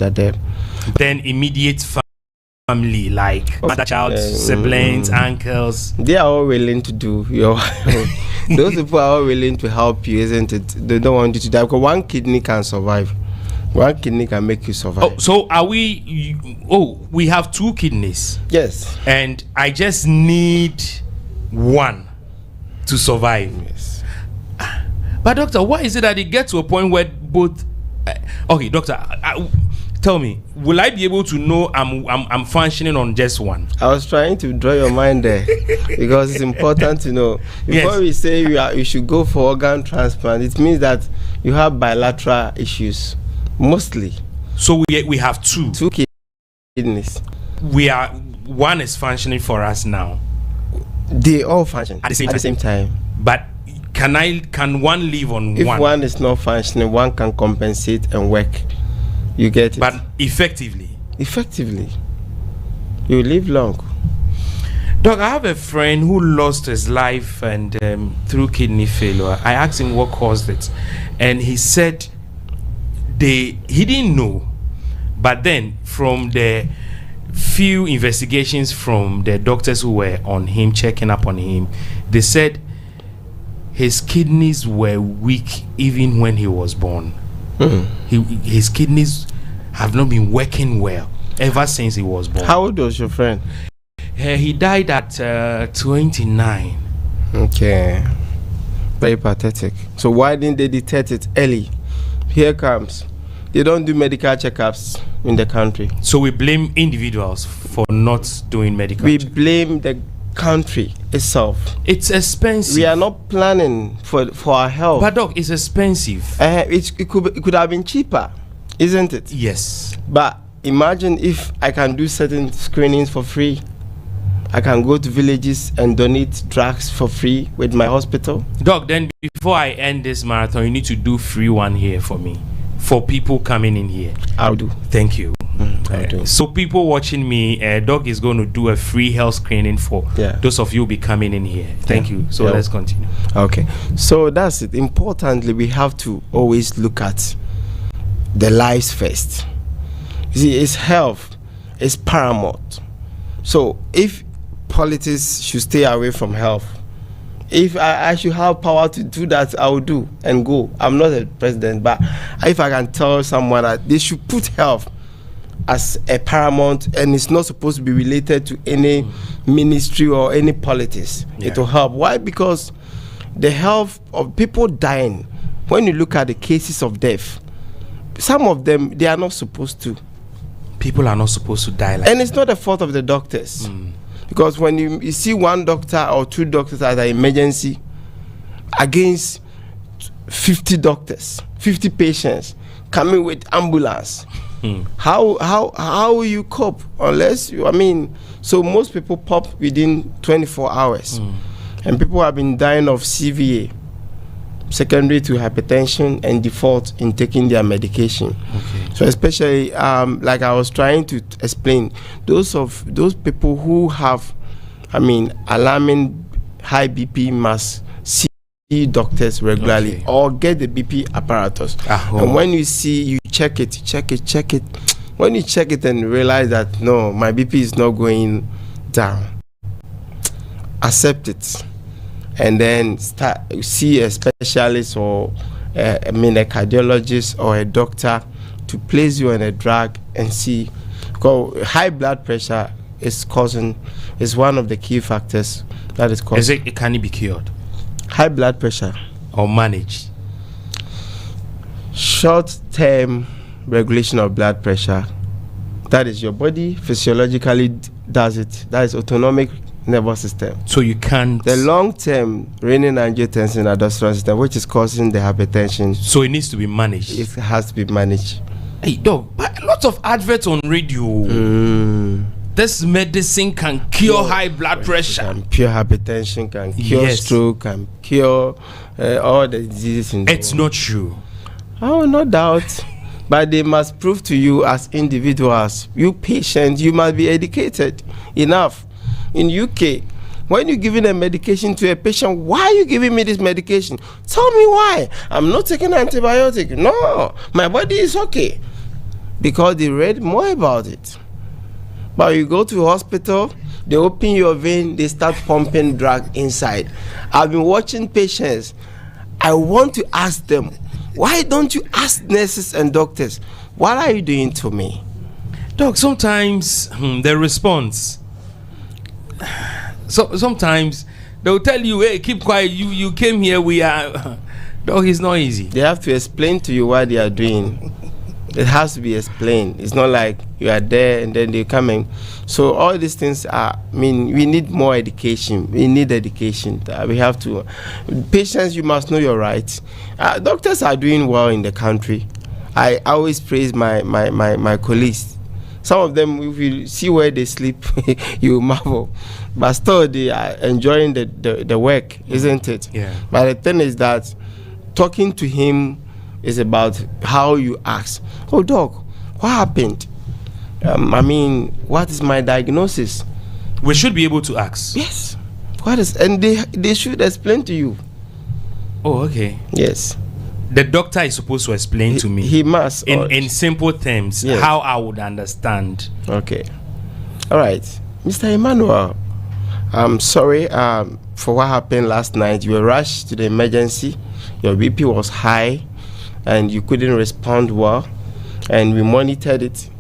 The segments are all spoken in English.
that there. Then immediate family, like mother, child, siblings, uncles. They are all willing to do your. Those people are all willing to help you, isn't it? They don't want you to die because one kidney can survive. One kidney can make you survive. Oh, so are we? We have 2 kidneys. Yes. And I just need one to survive. Yes. But doctor, why is it that it gets to a point where both? Okay, doctor, tell me, will I be able to know I'm functioning on just one? I was trying to draw your mind there because it's important to know. Before we say you should go for organ transplant, it means that you have bilateral issues mostly. So we have 2 kidneys. One is functioning for us now. They all function at the same time. But can one live on if one? If one is not functioning, one can compensate and work. You get it. But effectively, you live long. Doc, I have a friend who lost his life and through kidney failure. I asked him what caused it, and he said he didn't know. But then from the few investigations from the doctors who were on him, checking up on him, they said his kidneys were weak even when he was born. His kidneys have not been working well ever since he was born. How old was your friend? He died at 29. Okay. Very pathetic. So why didn't they detect it early? Here comes. They don't do medical checkups in the country. So we blame individuals for not doing medical checkups. We blame the country itself. It's expensive. We are not planning for our health. But doc, it's expensive. It could have been cheaper, isn't it? Yes. But imagine if I can do certain screenings for free. I can go to villages and donate drugs for free with my hospital. Doc, then before I end this marathon, you need to do free one here for me. For people coming in here. I'll do. Thank you. I'll do. So people watching me, Doc is going to do a free health screening for those of you who be coming in here. Thank you. So let's continue. Okay. So that's it. Importantly, we have to always look at the lives first. You see, it's health. It's paramount. So if politics should stay away from health, if I should have power to do that, I will do and go. I'm not a president, but if I can tell someone that they should put health as a paramount and it's not supposed to be related to any ministry or any politics, it will help. Why? Because the health of people dying, when you look at the cases of death, some of them, they are not supposed to. People are not supposed to die like that. And it's not the fault of the doctors. Because when you see one doctor or 2 doctors at an emergency against 50 doctors, 50 patients coming with ambulance, how will you cope? Unless so most people pop within 24 hours. And people have been dying of CVA, secondary to hypertension, and default in taking their medication. Okay. So especially, like I was trying to explain, those people who have, alarming high BP must see doctors regularly or get the BP apparatus. And when you see, you check it. When you check it and realize that, no, my BP is not going down, accept it. And then see a specialist or a cardiologist or a doctor to place you on a drug and see. Because high blood pressure is one of the key factors that is causing. Can it be cured? High blood pressure or managed? Short-term regulation of blood pressure. That is, your body physiologically does it. That is autonomic nervous system. So you can't. The long-term renin-angiotensin aldosterone system, which is causing the hypertension. So it needs to be managed. It has to be managed. Hey, dog, but a lot of adverts on radio. This medicine can cure high blood pressure. Can cure hypertension, can cure stroke, can cure all the diseases in the It's not true. Oh, no doubt. But they must prove to you as individuals, you patients, you must be educated enough. In UK, when you're giving a medication to a patient, why are you giving me this medication? Tell me why. I'm not taking antibiotic. No, my body is okay. because they read more about it. But you go to the hospital, they open your vein, they start pumping drug inside. I've been watching patients. I want to ask them, why don't you ask nurses and doctors, what are you doing to me? Doc, sometimes the response, so sometimes they'll tell you, hey, keep quiet, you came here, we are. Doc, it's not easy. They have to explain to you what they are doing. It has to be explained. It's not like you are there and then they come in. So all these things are, we need more education. We need education. We have to. Patients, you must know your rights. Doctors are doing well in the country. I always praise my colleagues. Some of them, if you see where they sleep, you marvel. But still, they are enjoying the work, isn't it? Yeah. But the thing is that talking to him is about how you ask. Oh, doc, what happened? What is my diagnosis? We should be able to ask. Yes. What is? And they should explain to you. Oh, okay. Yes. The doctor is supposed to explain to me. He must. In simple terms, yes, how I would understand. Okay. All right. Mr. Emmanuel, I'm sorry for what happened last night. You were rushed to the emergency. Your BP was high and you couldn't respond well. And we monitored it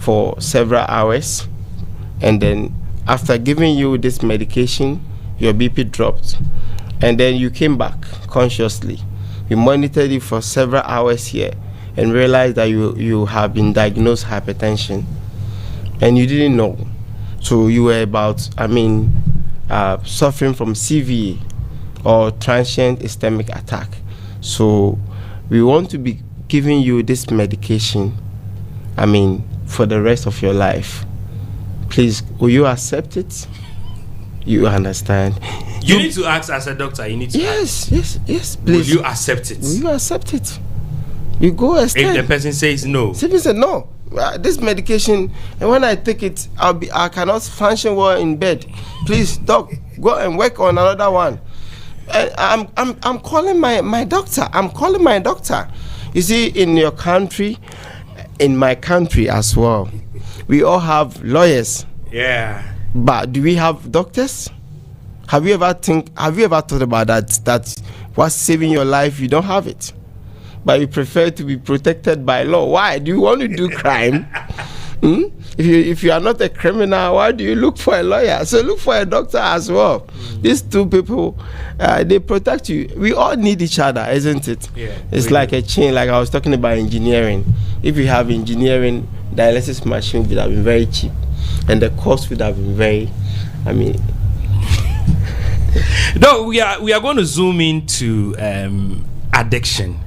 for several hours. And then after giving you this medication, your BP dropped. And then you came back consciously. We monitored it for several hours here and realized that you have been diagnosed hypertension and you didn't know. So you were suffering from CVA or transient ischemic attack. So we want to be giving you this medication, for the rest of your life. Please, will you accept it? You understand? You need to ask as a doctor. You need to yes, please. Will you accept it? Will you accept it? You go extend. If the person says no. If he said no, this medication, and when I take it, I cannot function well in bed. Please, doc, go and work on another one. I'm calling my doctor. I'm calling my doctor. You see, in your country, in my country as well, we all have lawyers. Yeah. But do we have doctors? Have you ever thought about that what's saving your life, you don't have it, but you prefer to be protected by law? Why do you want to do crime? If you are not a criminal, why do you look for a lawyer? So look for a doctor as well. These two people, they protect you. We all need each other, isn't it? Yeah, it's like a chain. Like I was talking about engineering. If you have engineering, dialysis machine would have been very cheap, and the cost would have been very, No, we are going to zoom into addiction,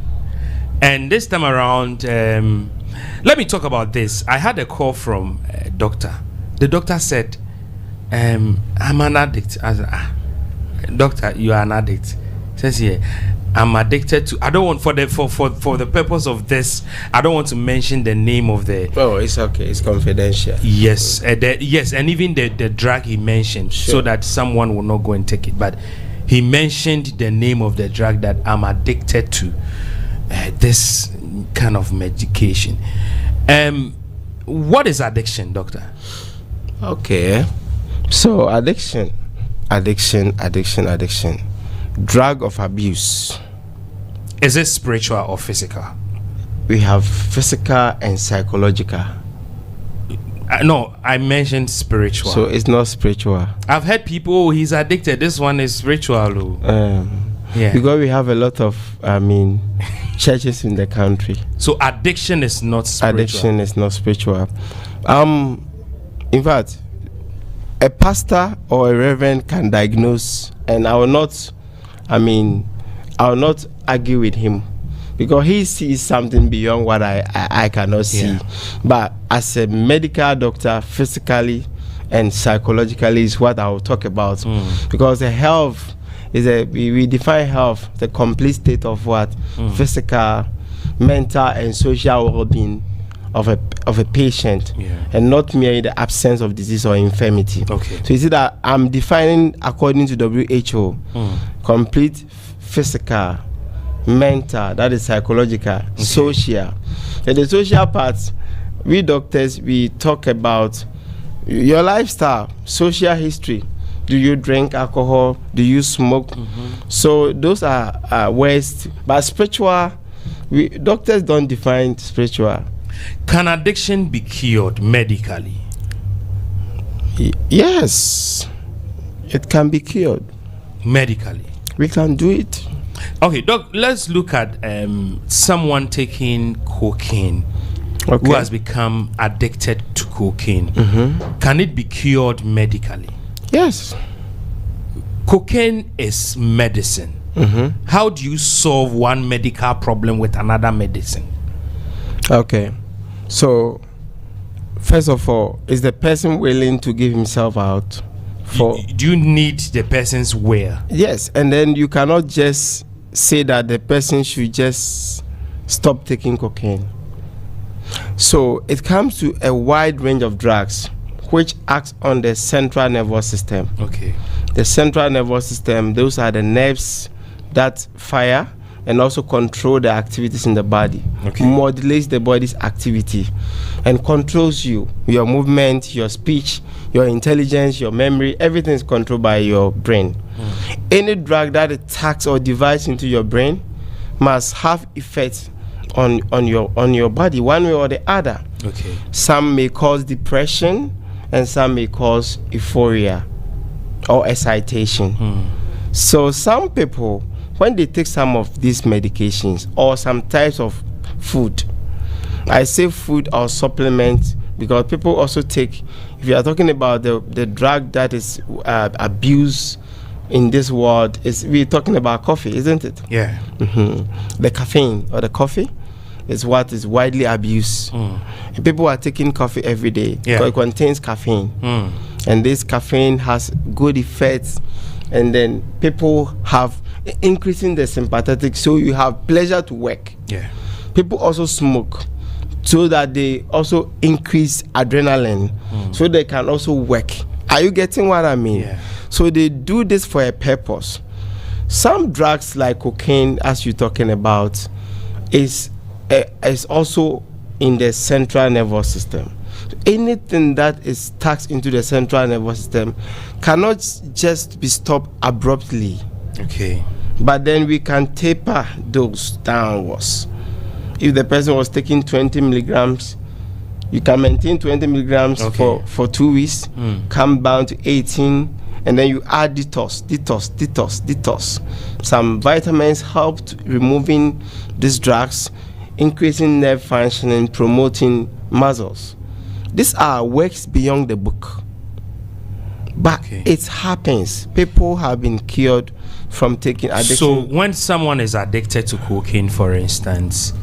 and this time around, let me talk about this. I had a call from a doctor. The doctor said, "I'm an addict." I said, "Doctor, you are an addict." He says, "Yeah, I'm addicted to." I don't want for the purpose of this. I don't want to mention the name of the. Oh, it's okay. It's confidential. Yes, yes, and even the drug he mentioned, sure, so that someone will not go and take it. But he mentioned the name of the drug that I'm addicted to. This kind of medication. What is addiction, doctor? Okay, so addiction, drug of abuse. Is it spiritual or physical? We have physical and psychological. No, I mentioned spiritual. So it's not spiritual. I've heard people, oh, he's addicted. This one is spiritual. Yeah. Because we have a lot of, churches in the country. So addiction is not spiritual. Addiction is not spiritual. In fact, a pastor or a reverend can diagnose, and I will not argue with him, because he sees something beyond what I cannot see. Yeah. But as a medical doctor, physically and psychologically is what I will talk about. Because the health is we define health, the complete state of what? Physical, mental and social well-being of a patient, and not merely the absence of disease or infirmity. Okay. So you see that I'm defining according to WHO, complete physical, mental, that is psychological, social. And the social part, we doctors, we talk about your lifestyle, social history. Do you drink alcohol? Do you smoke? So those are ways. But spiritual, doctors don't define spiritual. Can addiction be cured medically? Yes, it can be cured medically. We can do it. Okay, Doc, let's look at someone taking cocaine Okay. who has become addicted to cocaine. Can it be cured medically? Yes. Cocaine is medicine. How do you solve one medical problem with another medicine? Okay. So, first of all, is the person willing to give himself out? Do you need the person's will? Yes, and then you cannot just say that the person should just stop taking cocaine. So it comes to a wide range of drugs which acts on the central nervous system. Okay. The central nervous system, those are the nerves that fire and also control the activities in the body. Okay. Modulates the body's activity and controls you, your movement, your speech, your intelligence, your memory. Everything is controlled by your brain. Any drug that attacks or divides into your brain must have effects on your body one way or the other. Okay. Some may cause depression and some may cause euphoria or excitation. So some people, when they take some of these medications or some types of food, I say food or supplement because people also take, if you are talking about the drug that is abused in this world, we're talking about coffee, isn't it? Yeah. The caffeine or the coffee is what is widely abused. And people are taking coffee every day because it contains caffeine. And this caffeine has good effects. And then people have increasing the sympathetic, so you have pleasure to work. Yeah. People also smoke so that they also increase adrenaline so they can also work. Are you getting what I mean? Yeah. So they do this for a purpose. Some drugs like cocaine, as you're talking about, is also in the central nervous system. Anything that is taxed into the central nervous system cannot just be stopped abruptly. Okay. But then we can taper those downwards. If the person was taking 20 milligrams, you can maintain 20 milligrams for 2 weeks, come down to 18, and then you add detox. Some vitamins help removing these drugs, increasing nerve functioning, promoting muscles. These are works beyond the book. But it happens. People have been cured from taking addiction. So when someone is addicted to cocaine, for instance,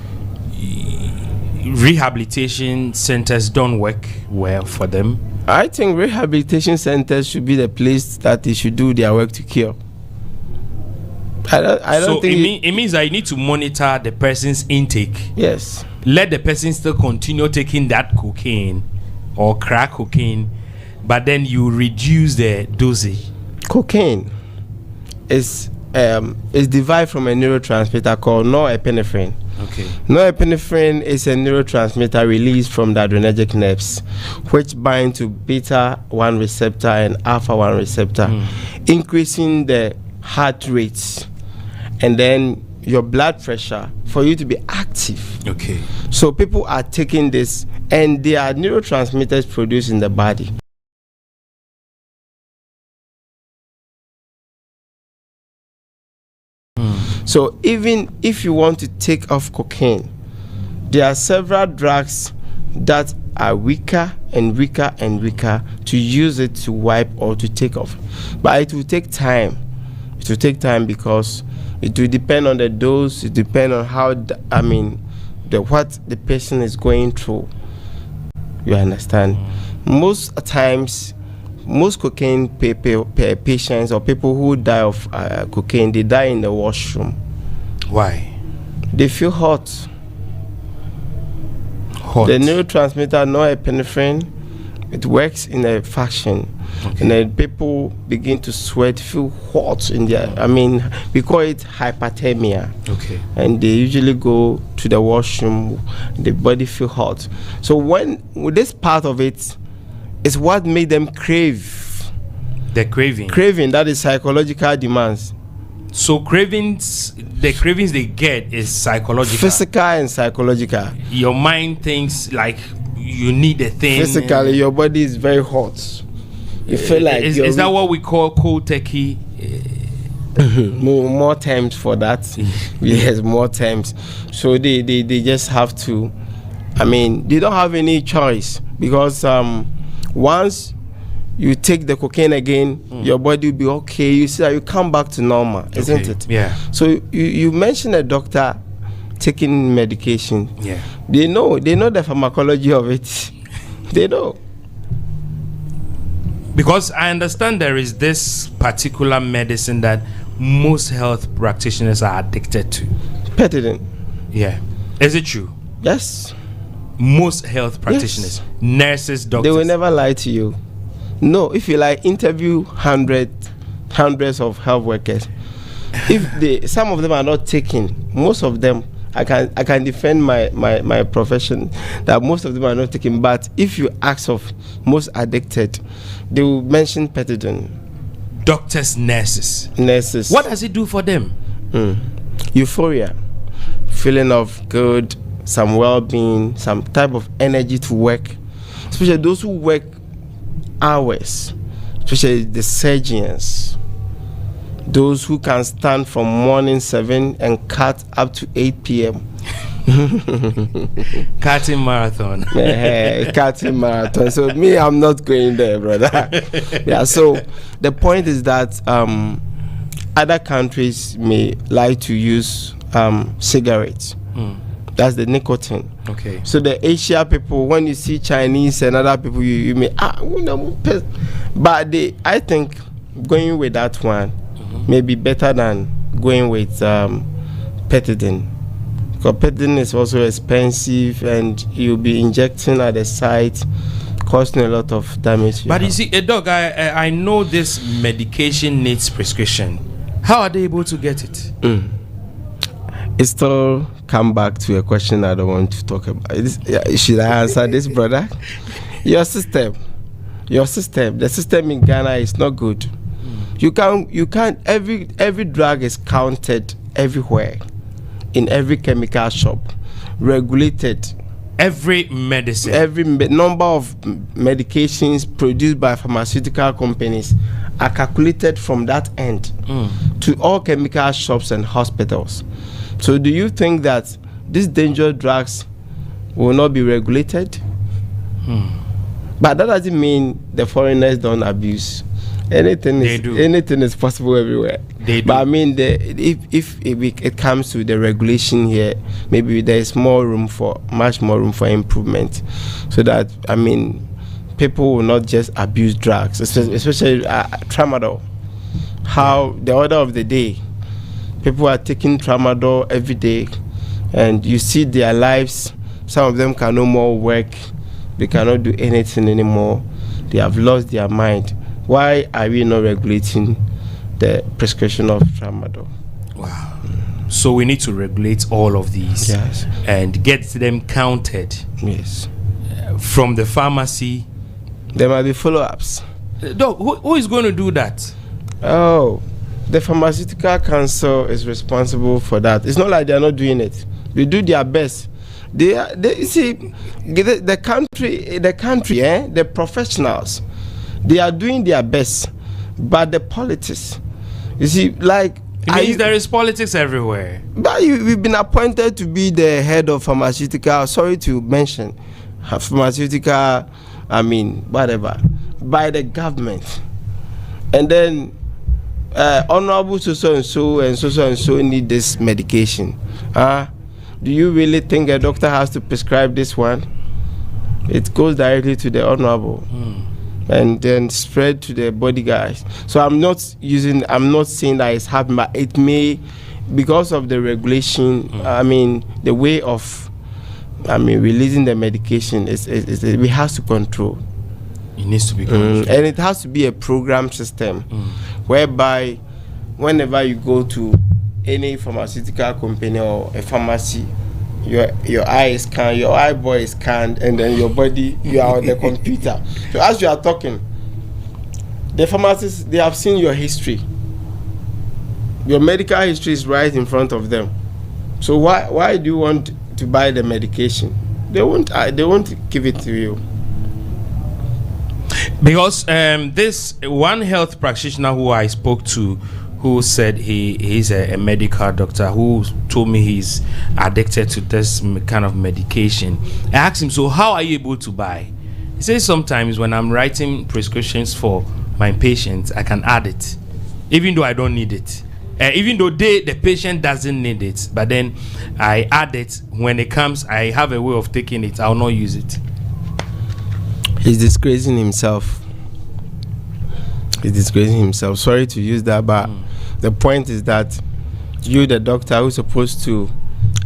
rehabilitation centers don't work well for them? I think rehabilitation centers should be the place that they should do their work to cure. I don't think it means that you need to monitor the person's intake. Yes. Let the person still continue taking that cocaine or crack cocaine, but then you reduce the dosage. Cocaine is derived from a neurotransmitter called norepinephrine. Okay. Norepinephrine is a neurotransmitter released from the adrenergic nerves, which bind to beta 1 receptor and alpha 1 receptor, increasing the heart rates and then your blood pressure for you to be active. Okay. So people are taking this, and there are neurotransmitters produced in the body. So even if you want to take off cocaine, there are several drugs that are weaker and weaker and weaker to use it to wipe or to take off. But it will take time. It will take time because it will depend on the dose. It depends on how, what the person is going through. You understand? Most times, most cocaine patients or people who die of cocaine, they die in the washroom. Why? They feel hot. The neurotransmitter norepinephrine It works in a fashion, and then people begin to sweat, feel hot in their. I mean, we call it hyperthermia. Okay. And they usually go to the washroom. The body feel hot. So when with this part of it, is what made them crave. The craving. Craving, that is psychological demands. So the cravings they get is psychological. Physical and psychological. Your mind thinks like you need a thing. Physically, your body is very hot. You feel like is that what we call cold turkey? more times for that. Yes, more times. So they just have to. I mean, they don't have any choice because once you take the cocaine again, your body will be okay. You see that you come back to normal, isn't it? Yeah. So you mentioned a doctor taking medication. Yeah. They know the pharmacology of it. They know. Because I understand there is this particular medicine that most health practitioners are addicted to. Petidin. Yeah. Is it true? Yes. Most health practitioners, nurses, doctors. They will never lie to you. No, if you like interview hundreds of health workers, if some of them are not taking, most of them, I can defend my profession that most of them are not taking. But if you ask of most addicted, they will mention Petidin. Doctors, nurses. What does it do for them? Euphoria, feeling of good, some well-being, some type of energy to work, especially those who work hours, especially the surgeons, those who can stand from morning 7 and cut up to 8 p.m. Cutting marathon. Cutting marathon. So me, I'm not going there, brother. Yeah. So the point is that other countries may like to use cigarettes. That's the nicotine. Okay. So the Asia people, when you see Chinese and other people, you may but I think going with that one may be better than going with Petidin. Because Petidin is also expensive and you'll be injecting at the site, causing a lot of damage. But you see, Doc, I know this medication needs prescription. How are they able to get it? It still come back to a question I don't want to talk about. Should I answer this, brother? The system in Ghana is not good. You can't. Every drug is counted everywhere, in every chemical shop, regulated. Every medicine, every number of medications produced by pharmaceutical companies are calculated from that end to all chemical shops and hospitals. So do you think that these dangerous drugs will not be regulated? But that doesn't mean the foreigners don't abuse. Anything is possible everywhere. They do. But I mean, if it comes to the regulation here, maybe there is much more room for improvement, so that I mean, people will not just abuse drugs, especially tramadol. How the order of the day, people are taking tramadol every day, and you see their lives. Some of them can no more work. They cannot do anything anymore. They have lost their mind. Why are we not regulating the prescription of tramadol? Wow. So we need to regulate all of these, yes, and get them counted. Yes. From the pharmacy. There might be follow-ups. Doc, who is going to do that? Oh, the Pharmaceutical Council is responsible for that. It's not like they are not doing it. They do their best. They see the country, the professionals, they are doing their best, but the politics, you see, like there is politics everywhere. But we've been appointed to be the head of pharmaceutical. Sorry to mention, pharmaceutical. I mean, whatever, by the government, and then honorable so and so need this medication. Do you really think a doctor has to prescribe this one? It goes directly to the honorable and then spread to the bodyguards. So I'm not saying that it's happening, but it may, because of the regulation, I mean, the way of, releasing the medication, we have to control. It needs to be gone. And it has to be a program system whereby whenever you go to any pharmaceutical company or a pharmacy, your eye is scanned, your eyeball is scanned, and then your body, you are on the computer. So as you are talking, the pharmacists, they have seen your history. Your medical history is right in front of them. So why do you want to buy the medication? They won't give it to you. Because this one health practitioner who I spoke to, who said he's a medical doctor, who told me he's addicted to this kind of medication. I asked him, so how are you able to buy? He says sometimes when I'm writing prescriptions for my patients, I can add it, even though I don't need it. Even though the patient doesn't need it, but then I add it. When it comes, I have a way of taking it. I'll not use it. He's disgracing himself. Sorry to use that, but the point is that you, the doctor, who's supposed to,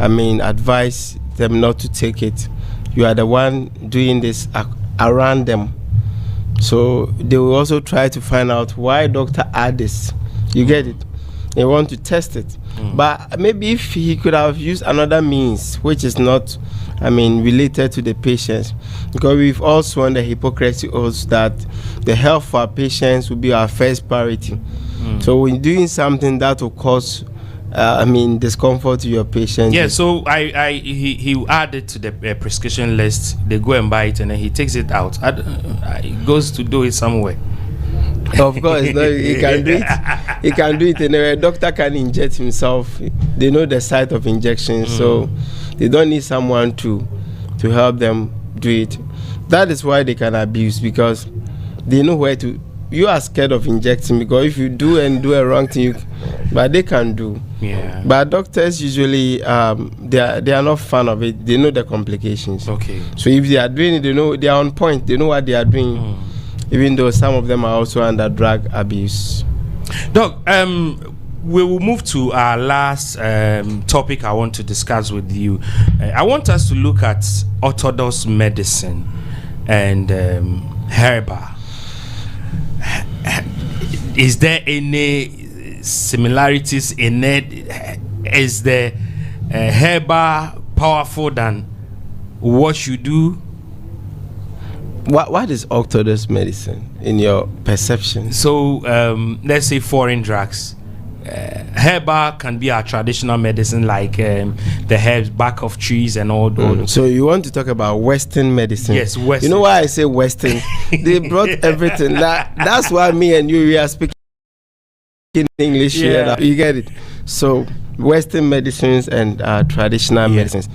advise them not to take it, you are the one doing this around them. So they will also try to find out why doctor add this. You get it? They want to test it. But maybe if he could have used another means, which is not, related to the patients, because we've all sworn the Hippocratic oath that the health of our patients will be our first priority. So when doing something that will cause, discomfort to your patients. Yeah. So he added to the prescription list. They go and buy it, and then he takes it out. He goes to do it somewhere. Of course, no, he can do it. He can do it anyway. A doctor can inject himself. They know the site of injection, so they don't need someone to help them do it. That is why they can abuse, because they know where to. You are scared of injecting, because if you do a wrong thing, but they can do. Yeah. But doctors usually they are not fan of it. They know the complications. Okay. So if they are doing it, they know they are on point. They know what they are doing. Even though some of them are also under drug abuse. Doc, we will move to our last topic I want to discuss with you. I want us to look at orthodox medicine and herbal. Is there any similarities in it? Is the herbal powerful than what you do? What is orthodox medicine in your perception? So let's say foreign drugs. Herbal can be our traditional medicine, like the herbs, bark of trees and all those. So you want to talk about Western medicine? Yes, Western. You know why I say Western? They brought everything. That's why me and we are speaking English here. You get it? So Western medicines and traditional medicines.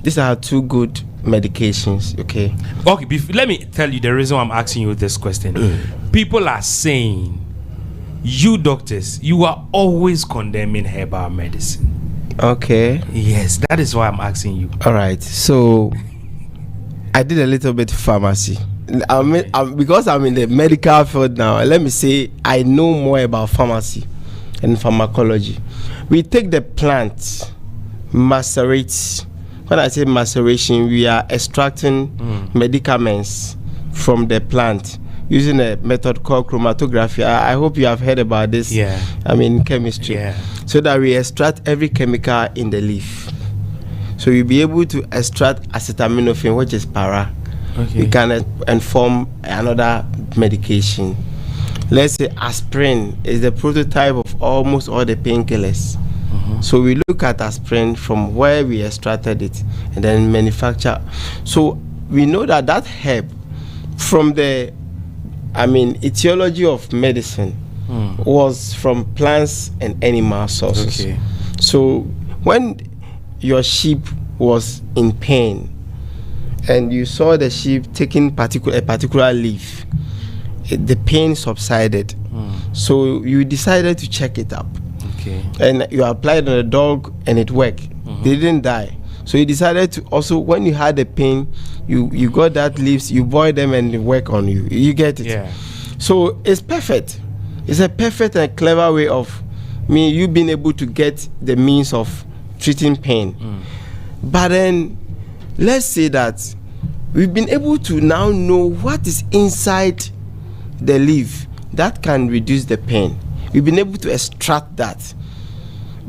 These are two good medications. Okay, let me tell you the reason why I'm asking you this question. People are saying, you doctors, you are always condemning herbal medicine. Okay. Yes, that is why I'm asking you. All right. So I did a little bit pharmacy. Because I'm in the medical field now, let me say I know more about pharmacy and pharmacology. We take the plant, macerate. When I say maceration, we are extracting medicaments from the plant using a method called chromatography. I hope you have heard about this. Yeah. Chemistry. Yeah. So that we extract every chemical in the leaf. So you'll be able to extract acetaminophen, which is para. Okay. You can form another medication. Let's say aspirin is the prototype of almost all the painkillers. So we look at aspirin from where we extracted it and then manufacture. So we know that herb, from the etiology of medicine, was from plants and animal sources. Okay. So when your sheep was in pain and you saw the sheep taking a particular leaf, the pain subsided. So you decided to check it up. Okay. And you applied on the dog and it worked. They didn't die. So you decided to also, when you had the pain, you got that leaves, you boil them and they work on you. You get it? Yeah. So it's perfect. It's a perfect and clever way of you being able to get the means of treating pain. But then let's say that we've been able to now know what is inside the leaf that can reduce the pain. We've been able to extract that.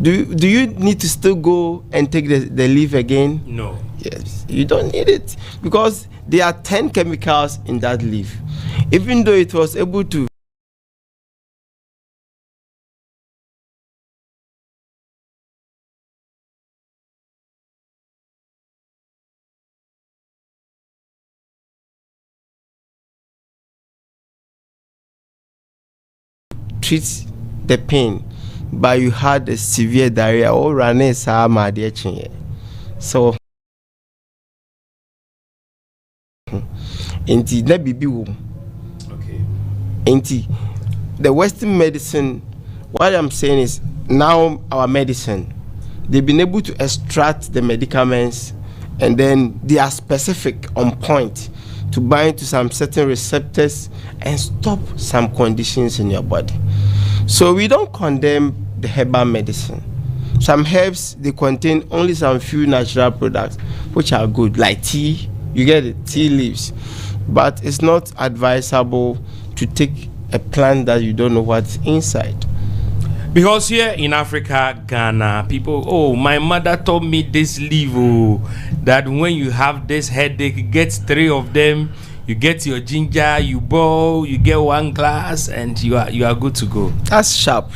Do you need to still go and take the leaf again? No. Yes, you don't need it, because there are 10 chemicals in that leaf. Even though it was able to treat the pain, but you had a severe diarrhea or running so inti na bibi wo. Okay. Inti the Western medicine, what I'm saying is, now our medicine, they've been able to extract the medicaments, and then they are specific, on point, to bind to some certain receptors and stop some conditions in your body. So we don't condemn the herbal medicine. Some herbs, they contain only some few natural products which are good, like tea. You get it, tea leaves. But it's not advisable to take a plant that you don't know what's inside. Because here in Africa, Ghana, people, oh, my mother told me this leaf, oh, that when you have this headache, get 3 of them, you get your ginger, you boil, you get 1 glass, and you are good to go. That's sharp.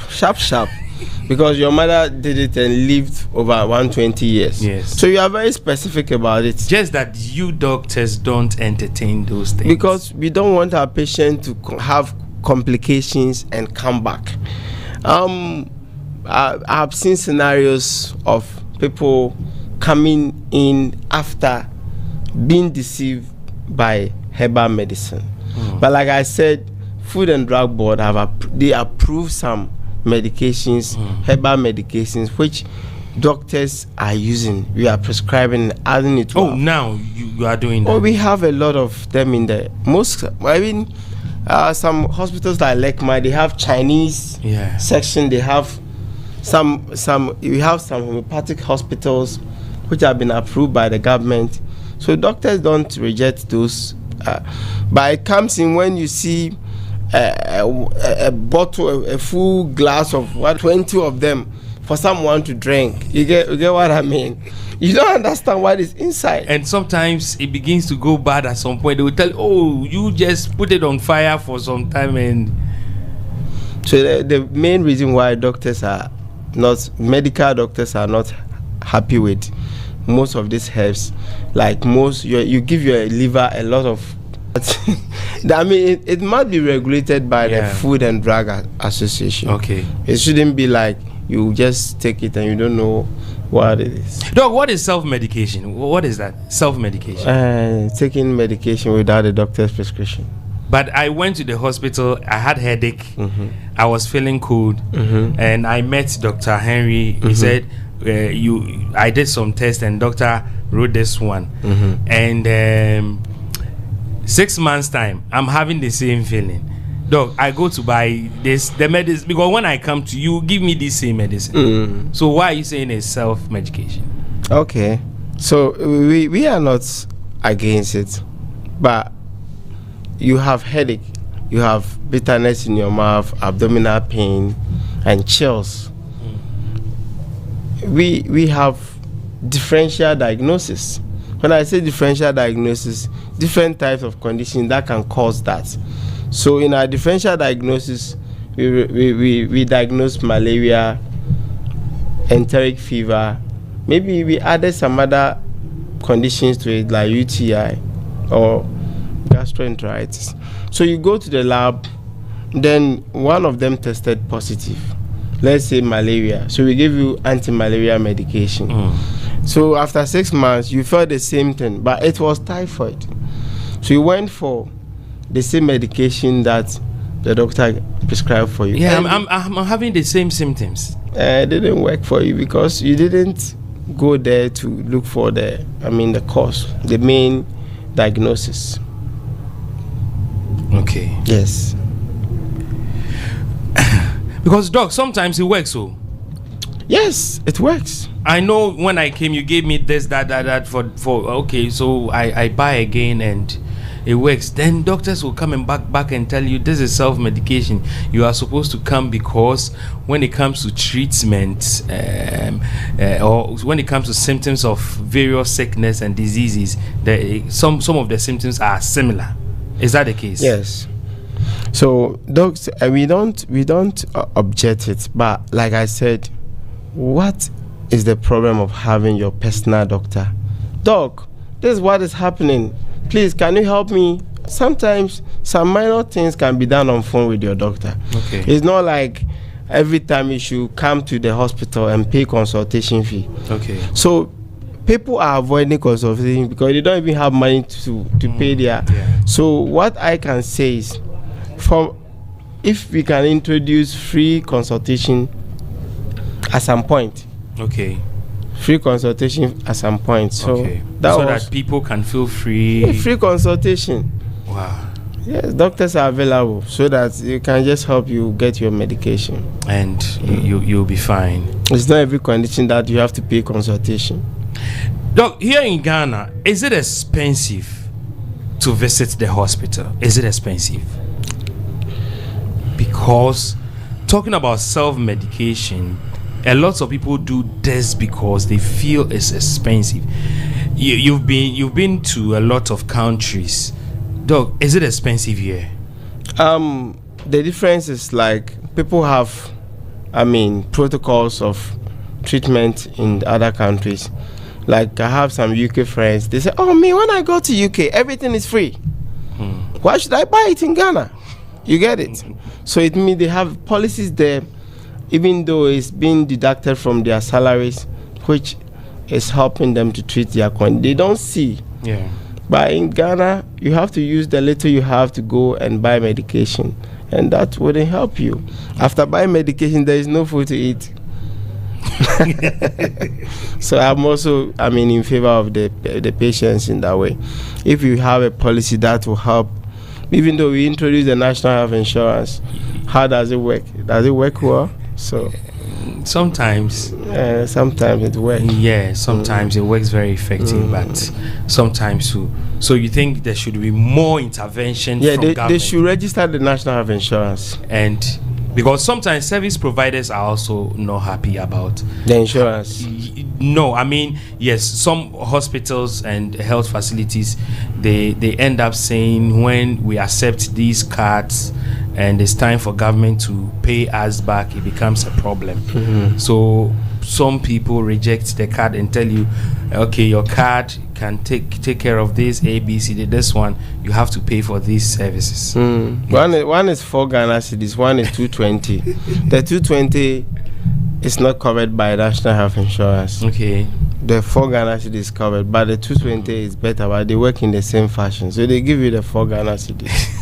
Because your mother did it and lived over 120 years. Yes. So you are very specific about it. Just that you doctors don't entertain those things. Because we don't want our patient to have complications and come back. I've seen scenarios of people coming in after being deceived by herbal medicine. But like I said, Food and Drug Board they approved some medications, herbal medications, which doctors are using. We are prescribing and adding it to now you are doing that. Oh, we have a lot of them in the some hospitals like Lekma, they have Chinese section. They have some we have some homeopathic hospitals which have been approved by the government. So doctors don't reject those, but it comes in when you see a bottle, a full glass of 20 of them for someone to drink. You get what I mean? You don't understand what is inside. And sometimes it begins to go bad at some point. They will tell you, oh, you just put it on fire for some time. And so the main reason why medical doctors are not happy with most of these herbs, like you give your liver a lot of I mean, it must be regulated by the Food and Drug Association. Okay. It shouldn't be like you just take it and you don't know what it is. Doc, what is self-medication? What is that? Self-medication? Taking medication without a doctor's prescription. But I went to the hospital. I had headache. I was feeling cold, and I met Dr. Henry. He said, I did some tests, and doctor wrote this one. And 6 months time, I'm having the same feeling. Doc, I go to buy the medicine, because when I come to you, give me this same medicine. So why are you saying it's self-medication? Okay, so we are not against it, but you have headache, you have bitterness in your mouth, abdominal pain, and chills. We have differential diagnosis. When I say differential diagnosis, different types of conditions that can cause that. So in our differential diagnosis, we diagnose malaria, enteric fever. Maybe we added some other conditions to it, like UTI or gastroenteritis. So you go to the lab, then one of them tested positive. Let's say malaria. So we give you anti-malaria medication. So after 6 months, you felt the same thing, but it was typhoid. So you went for the same medication that the doctor prescribed for you. Yeah, I'm having the same symptoms. It didn't work for you because you didn't go there to look for the cause, the main diagnosis. Okay. Yes. Because doc, sometimes it works so. Yes, it works. I know when I came, you gave me this, that for okay, so I buy again and it works. Then doctors will come and back and tell you this is self-medication. You are supposed to come because when it comes to treatment or when it comes to symptoms of various sickness and diseases, some of the symptoms are similar. Is that the case? Yes. So docs, we don't object it, but like I said, what is the problem of having your personal doctor? Doc, this is what is happening. Please, can you help me? Sometimes some minor things can be done on phone with your doctor. Okay. It's not like every time you should come to the hospital and pay consultation fee. Okay. So people are avoiding consultation because they don't even have money to pay their. Yeah. So what I can say is, if we can introduce free consultation at some point. Okay. Free consultation at some point. So okay. That people can feel free. Free consultation. Wow. Yes, doctors are available so that you can just help you get your medication. And you'll be fine. It's not every condition that you have to pay consultation. Doc, here in Ghana, is it expensive to visit the hospital? Is it expensive? Because talking about self-medication, a lot of people do this because they feel it's expensive. You've been to a lot of countries. Doc, is it expensive here? The difference is like people have, protocols of treatment in other countries. Like I have some UK friends. They say, "Oh, when I go to UK, everything is free. Why should I buy it in Ghana?" You get it? So it means they have policies there, even though it's being deducted from their salaries, which is helping them to treat their condition. They don't see. Yeah. But in Ghana, you have to use the little you have to go and buy medication, and that wouldn't help you. After buying medication, there is no food to eat. So I'm also, in favor of the patients in that way. If you have a policy that will help, even though we introduce the National Health Insurance, how does it work? Does it work well? So sometimes it works. Yeah, sometimes it works very effective, but sometimes too. So you think there should be more intervention from government? They should register the National Health Insurance. And because sometimes service providers are also not happy about the insurance. No, yes, some hospitals and health facilities, they end up saying when we accept these cards and it's time for government to pay us back, it becomes a problem. So some people reject the card and tell you, okay, your card can take care of this ABC, this one you have to pay for these services. Yes. One is 4 Ghana cedis, one is 220. The 220 is not covered by National Health Insurance. Okay. The 4 Ghana cedis is covered, but the 220 is better, but they work in the same fashion. So they give you the 4 Ghana cedis.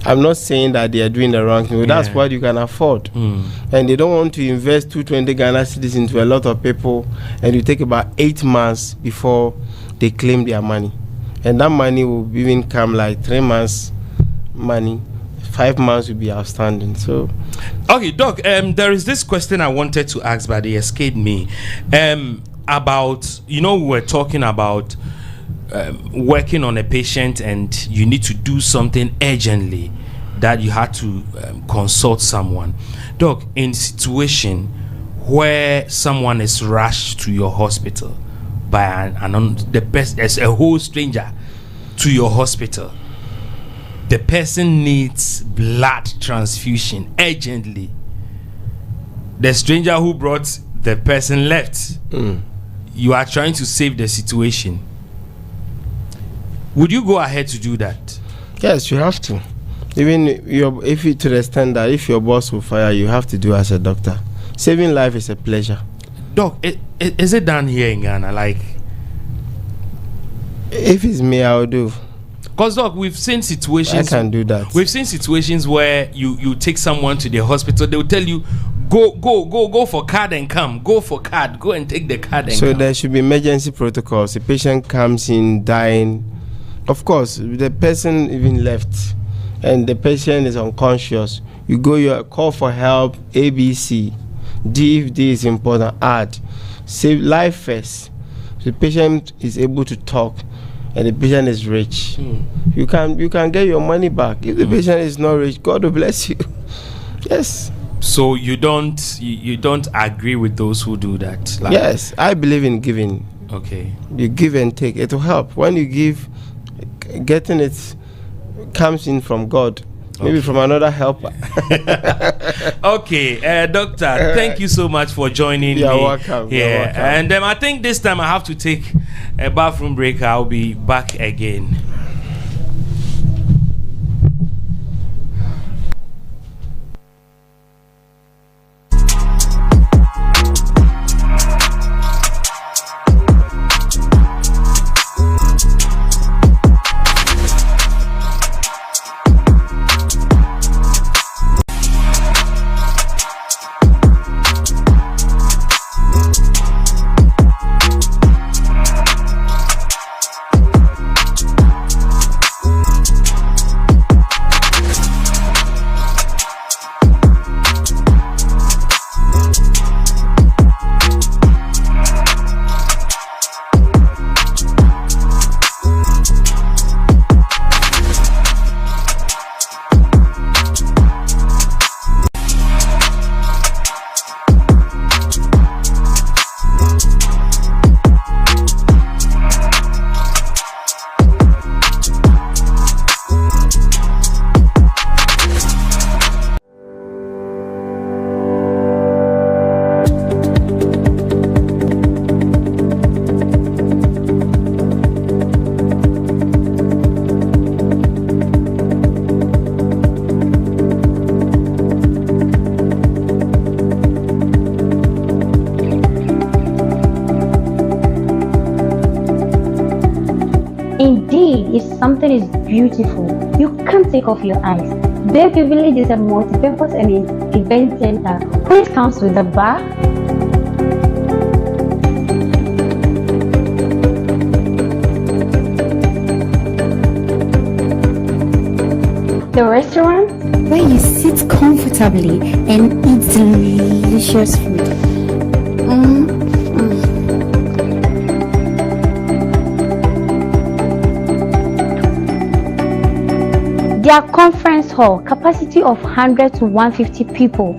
I'm not saying that they are doing the wrong thing, but that's what you can afford. And they don't want to invest 220 Ghana cedis into a lot of people, and you take about 8 months before they claim their money. And that money will even come like 3 months money. 5 months will be outstanding. So okay, Doc, there is this question I wanted to ask, but it escaped me. About, we were talking about working on a patient and you need to do something urgently, that you had to consult someone. Doc, in situation where someone is rushed to your hospital by the best as a whole stranger to your hospital, the person needs blood transfusion urgently. The stranger who brought the person left. You are trying to save the situation. Would you go ahead to do that? Yes, you have to. Even if you to the extent that if your boss will fire you, have to do as a doctor. Saving life is a pleasure. Doc, is it done here in Ghana? Like, if it's me, I will do. Because, Doc, we've seen situations. I can do that. We've seen situations where you take someone to the hospital. They will tell you, go for card and come. Go for card. Go and take the card and come. So there should be emergency protocols. The patient comes in dying. Of course, the person even left and the patient is unconscious. You call for help, ABC. D, if D is important, add. Save life first. So the patient is able to talk and the patient is rich. You can get your money back. If the patient is not rich, God will bless you. Yes. So you don't agree with those who do that? Like, yes, I believe in giving. Okay. You give and take. It will help. When you give, getting it comes in from God. Maybe from another helper. Okay, doctor, thank you so much for joining me. You're welcome. Yeah, You're welcome. And I think this time I have to take a bathroom break. I'll be back again. Indeed, if something is beautiful, you can't take off your eyes. Baby Village is a multi-purpose and event center which comes with a bar, the restaurant where you sit comfortably and eat delicious food. their conference hall, capacity of 100 to 150 people.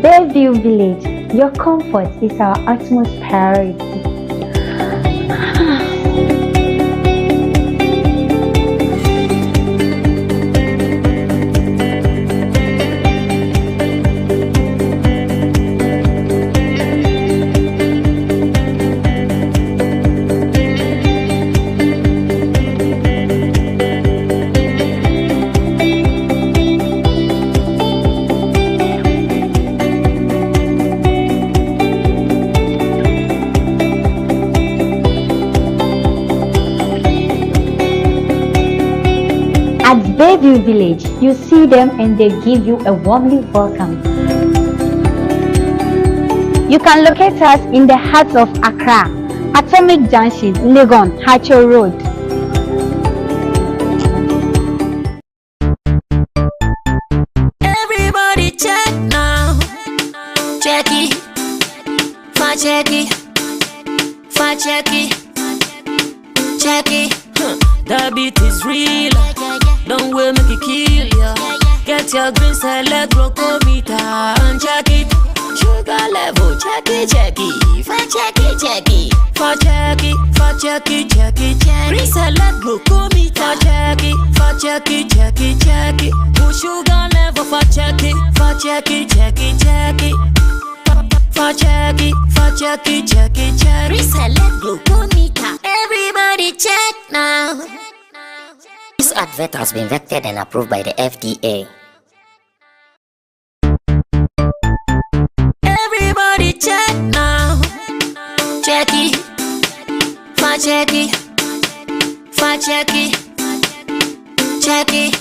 Bayview Village, your comfort is our utmost priority. At Bayview Village, you see them and they give you a warmly welcome. You can locate us in the heart of Accra, Atomic Junction, Legon, Hacho Road. Everybody check now. Check it. Fa check it. Fa check it. Check it. The beat is real. Don't wait, make it kill ya. Get your green select glucometer and check it. Sugar level, check it, check it. Fa check it, check it. Fa check it, fa check it, check it, check it. Green select glucometer. Fa check it, fa check it, check it, check it. Put sugar level, fa check it, fa check it, check it, check it. Fa check it, fa check it, check it, check it. Green select glucometer. Everybody check now. This advert has been vetted and approved by the FDA. Everybody check now. Jackie, fa Jackie, fa Jackie, Jackie.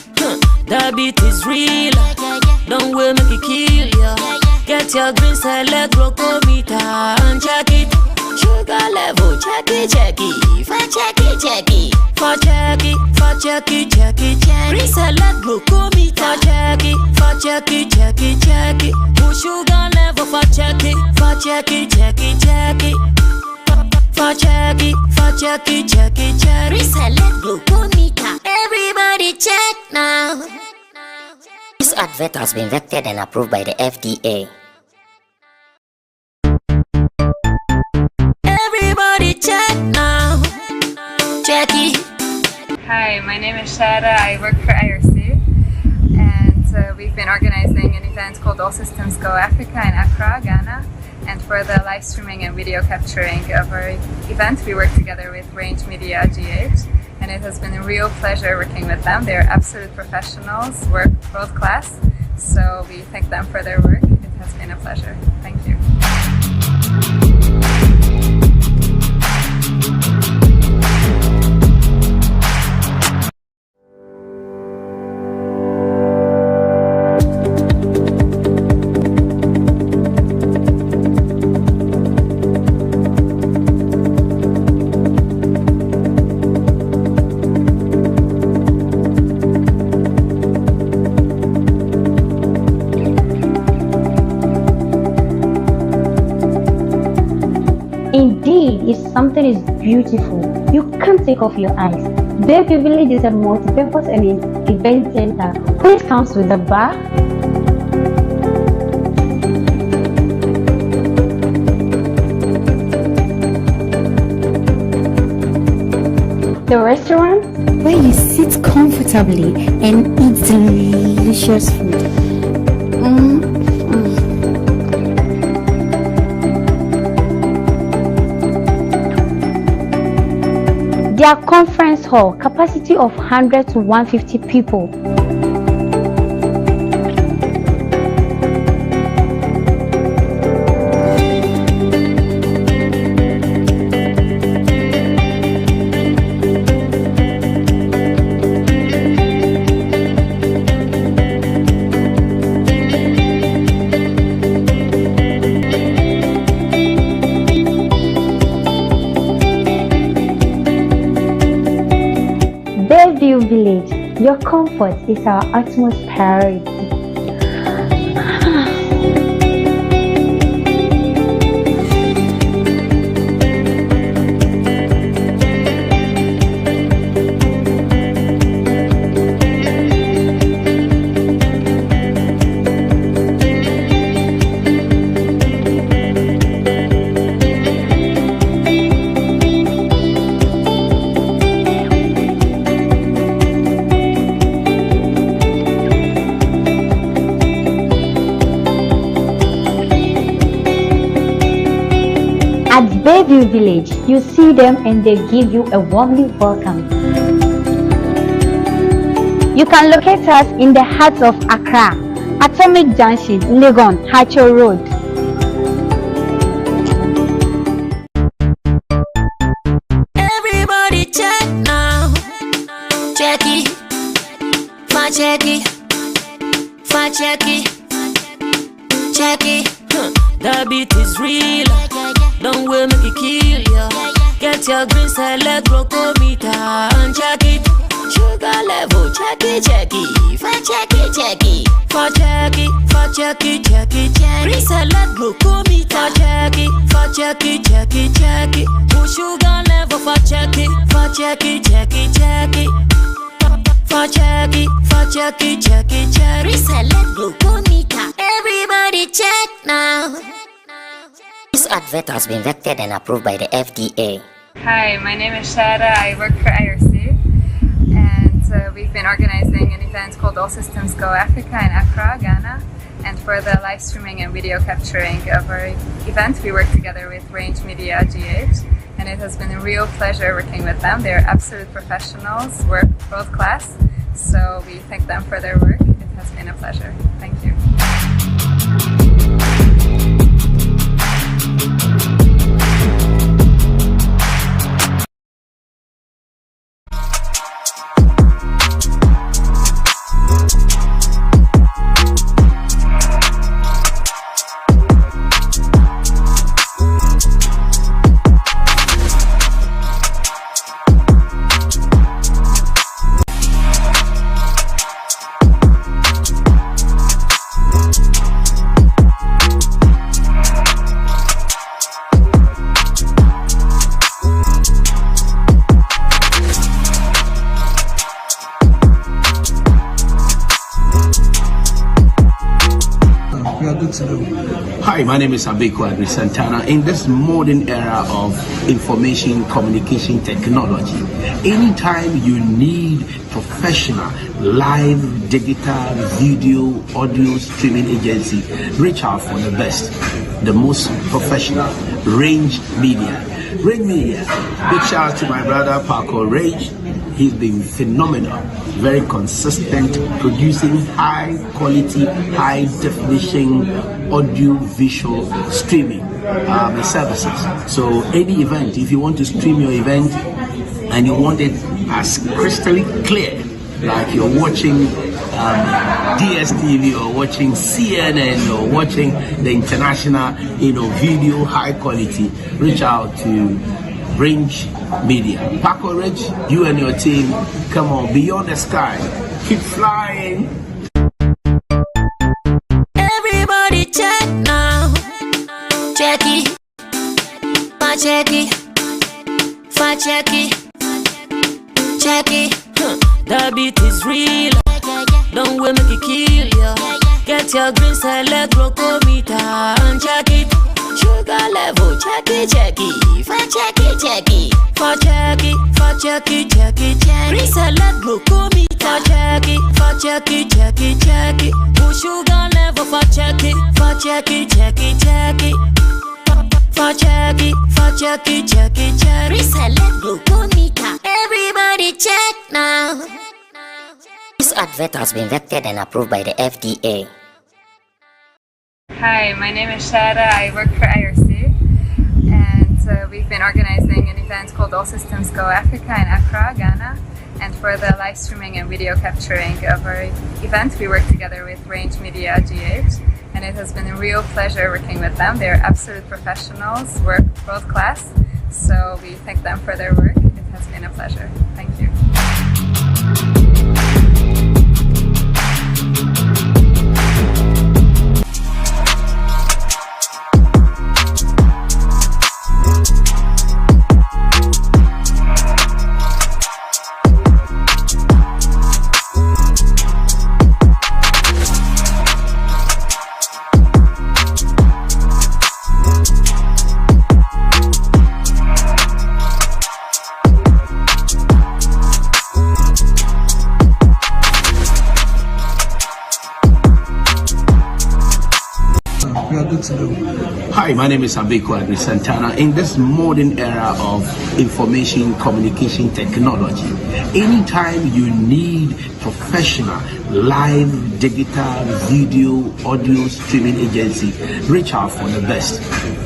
The beat is real. Don't wait, make it kill ya. Get your green select glucometer and check it. Sugar level, check it, fa Jackie, fa Jackie, fa Jackie, green select glucometer. Fa Jackie, check it. Push sugar level, fa Jackie, fa Jackie, fa Jackie, green select glucometer. Everybody check now. This advert has been vetted and approved by the FDA. Everybody check now. Jackie. Hi, my name is Shara. I work for IRC, and we've been organizing an event called All Systems Go Africa in Accra, Ghana. And for the live streaming and video capturing of our event, we work together with Range Media GH, and it has been a real pleasure working with them. They're absolute professionals, work world class, so we thank them for their work. It has been a pleasure. Thank you. Indeed, if something is beautiful, you can't take off your eyes. Baby Village is a multi-purpose and event center which comes with a bar, the restaurant, where you sit comfortably and eat delicious food. their conference hall, capacity of 100 to 150 people. Bayview Village, your comfort is our utmost priority. At Bayview Village, you see them and they give you a warmly welcome. You can locate us in the heart of Accra, Atomic Junction, Legon, Hacho Road. Everybody check now. Jackie, fa Jackie, fa Jackie, Jackie. The beat is real. Don't wait, make it kill ya. Get your green select glucometer and check it. Sugar level, check it, fa Jackie, fa Jackie, green select glucometer. Fa Jackie, push sugar level, fa Jackie, fa Jackie, green select glucometer. Everybody check now. This advert has been vetted and approved by the FDA. Hi, my name is Shara. I work for IRC, and we've been organizing an event called All Systems Go Africa in Accra, Ghana. And for the live streaming and video capturing of our event, we work together with Range Media GH, and it has been a real pleasure working with them. They're absolute professionals, work world class, so we thank them for their work. It has been a pleasure. Thank you. We are good to go. Hi, my name is Abeko Adri Santana. In this modern era of information communication technology, anytime you need professional live digital video audio streaming agency, reach out for the best, the most professional Range Media. Range Media. Big shout out to my brother Paco Range. He's been phenomenal, very consistent, producing high quality, high definition audio visual streaming services. So any event, if you want to stream your event and you want it as crystal clear, like you're watching DSTV or watching CNN or watching the international, video high quality, reach out to Range Media. Paco Rich, you and your team, come on, beyond the sky, keep flying. Everybody check now. Check it. Check it. Check it. Check it. The beat is real. Don't wait, make it kill ya. Get your green select glucometer and check it. Sugar level, check it. Check it. Check it. Check it. Check it. Check it. Check it. Green select glucometer. Check it. Check it. Check it. Check it. Put sugar level. Check it. Check it. Check it. Check it. Check it. Check it. Check it. Check it. Select glucometer. Everybody check now. This advert has been vetted and approved by the FDA. Hi, my name is Shara. I work for IRC, and we've been organizing an event called All Systems Go Africa in Accra, Ghana. And for the live streaming and video capturing of our event, we work together with Range Media GH, and it has been a real pleasure working with them. They're absolute professionals, work world class, so we thank them for their work. It has been a pleasure. Thank you. Hi, my name is Abeko Adri Santana. In this modern era of information communication technology, anytime you need professional live digital video audio streaming agency, reach out for the best,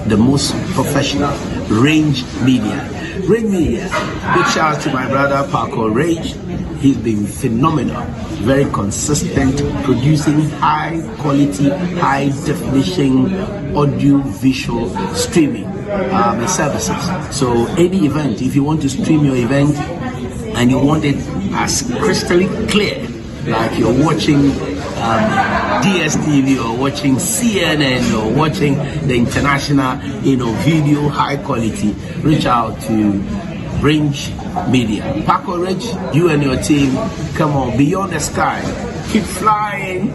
the most professional Range Media. Range Media. Big shout out to my brother Paco Range. He's been phenomenal, very consistent, producing high quality, high definition audio visual streaming services. So any event, if you want to stream your event and you want it as crystal clear, like you're watching DSTV or watching CNN or watching the international, video high quality, reach out to Range Media. Paco Rich, you and your team, come on, beyond the sky, keep flying.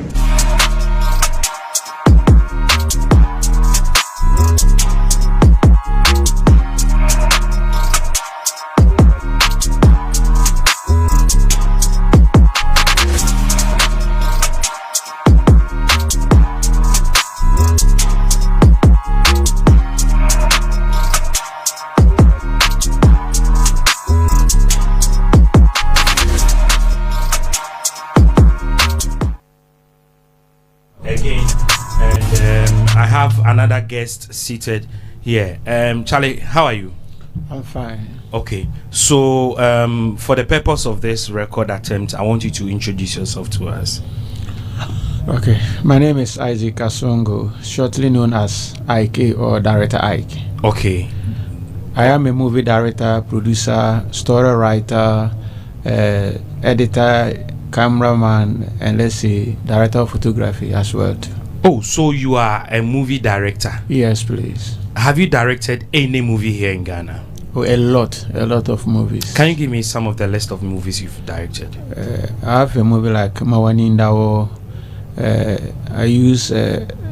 Another guest seated here. Charlie, how are you? I'm fine. Okay, so for the purpose of this record attempt, I want you to introduce yourself to us. Okay, my name is Isaac Kasongo, shortly known as Ike or Director Ike. Okay. I am a movie director, producer, story writer, editor, cameraman, and let's say director of photography as well too. Oh, so you are a movie director? Yes, please. Have you directed any movie here in Ghana? Oh, a lot of movies. Can you give me some of the list of movies you've directed? I have a movie like Mawani Ndawo, I use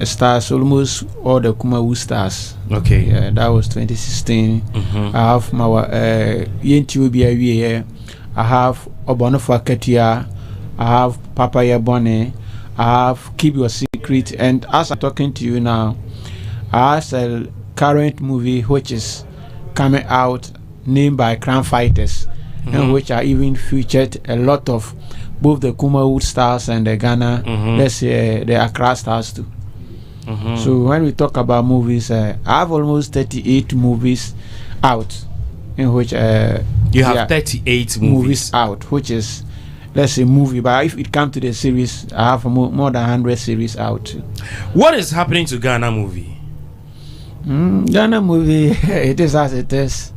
stars, almost all the Kumawu stars. Okay. Yeah, that was 2016. Mm-hmm. I have my Yentubia here. I have Obonofa Ketia. I have Papaya Bonnie. I have Keep Your Secret. And as I'm talking to you now, I have a current movie which is coming out named by Crown Fighters, in which I even featured a lot of both the Kumawood stars and the Ghana, let's say the Accra stars too. So when we talk about movies, I have almost 38 movies out, in which you have 38 movies out, which is, let's say, movie. But if it comes to the series, I have more than 100 series out too. What is happening to Ghana movie? Ghana movie, it is as it is.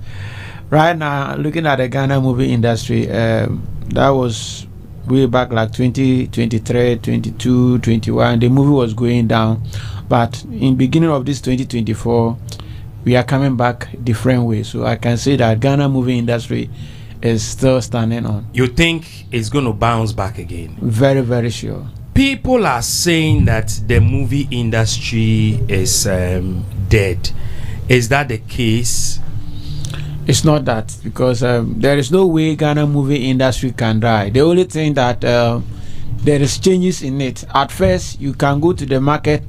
Right now, looking at the Ghana movie industry, that was way back like 2023, 22, 21. The movie was going down. But in beginning of this 2024, we are coming back different way. So I can say that Ghana movie industry is still standing on. You think it's going to bounce back again? Very, very sure. People are saying that the movie industry is dead. Is that the case? It's not that, because there is no way Ghana movie industry can die. The only thing that there is changes in it. At first, you can go to the market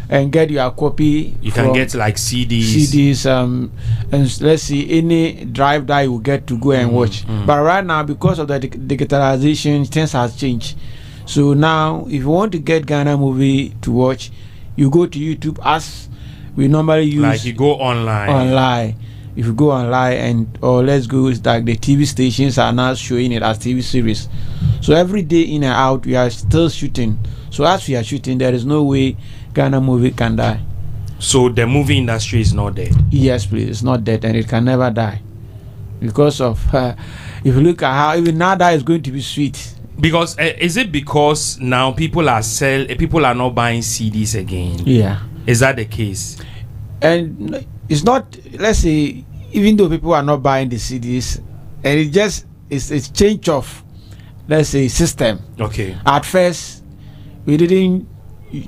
and get your copy. You can get like CDs. CDs, and let's see, any drive that you get to go and watch. But right now, because of the digitalization, things has changed. So now, if you want to get Ghana movie to watch, you go to YouTube as we normally use. Like you go online. If you go online or let's go, it's like the TV stations are now showing it as TV series. So every day in and out, we are still shooting. So as we are shooting, there is no way Ghana movie can die. So the movie industry is not dead? Yes, please. It's not dead, and it can never die. Because of, if you look at how even now that is going to be sweet. Because is it because now people are not buying CDs again? Yeah. Is that the case? And it's not, let's say, even though people are not buying the CDs, and it's change of, let's say, system. Okay. At first, we don't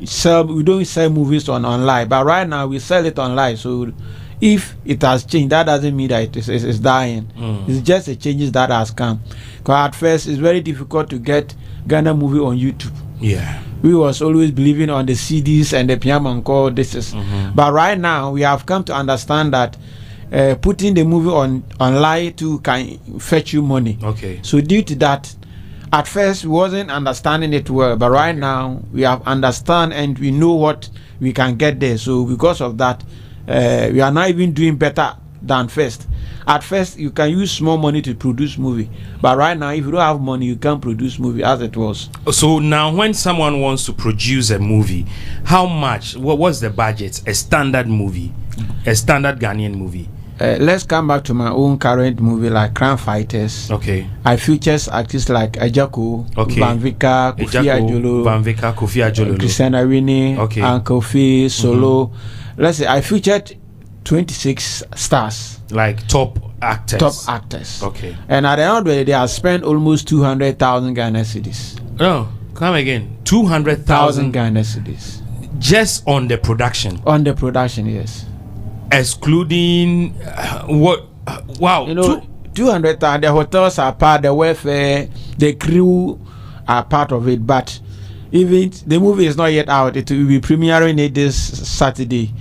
sell movies online, but right now we sell it online. So if it has changed, that doesn't mean that it's dying. It's just the changes that has come. Because at first, it's very difficult to get Ghana movie on YouTube. Yeah. We was always believing on the CDs and the Piamanco discs. But right now, we have come to understand that putting the movie online too can fetch you money. Okay. So due to that, at first we wasn't understanding it well, but right now we have understand and we know what we can get there. So because of that, we are now even doing better than first. At first, you can use small money to produce movie, but right now, if you don't have money, you can't produce movie as it was. So now, when someone wants to produce a movie, how much? What's the budget? A standard movie, a standard Ghanaian movie. Let's come back to my own current movie, like Crown Fighters. Okay. I features artists like Ajako, okay. Van Vika, Kofi Ajolo, Christiana Rini, okay. and Kofi Solo. Let's say I featured 26 stars. Like top actors. Top actors. Okay. And at the end of the day, they have spent almost 200,000 Ghana cedis. No, come again. 200,000 Ghana cedis. Just on the production. On the production, yes. Excluding what? Wow. 200,000. The hotels are part, the welfare, the crew are part of it. But even the movie is not yet out. It will be premiering it this Saturday.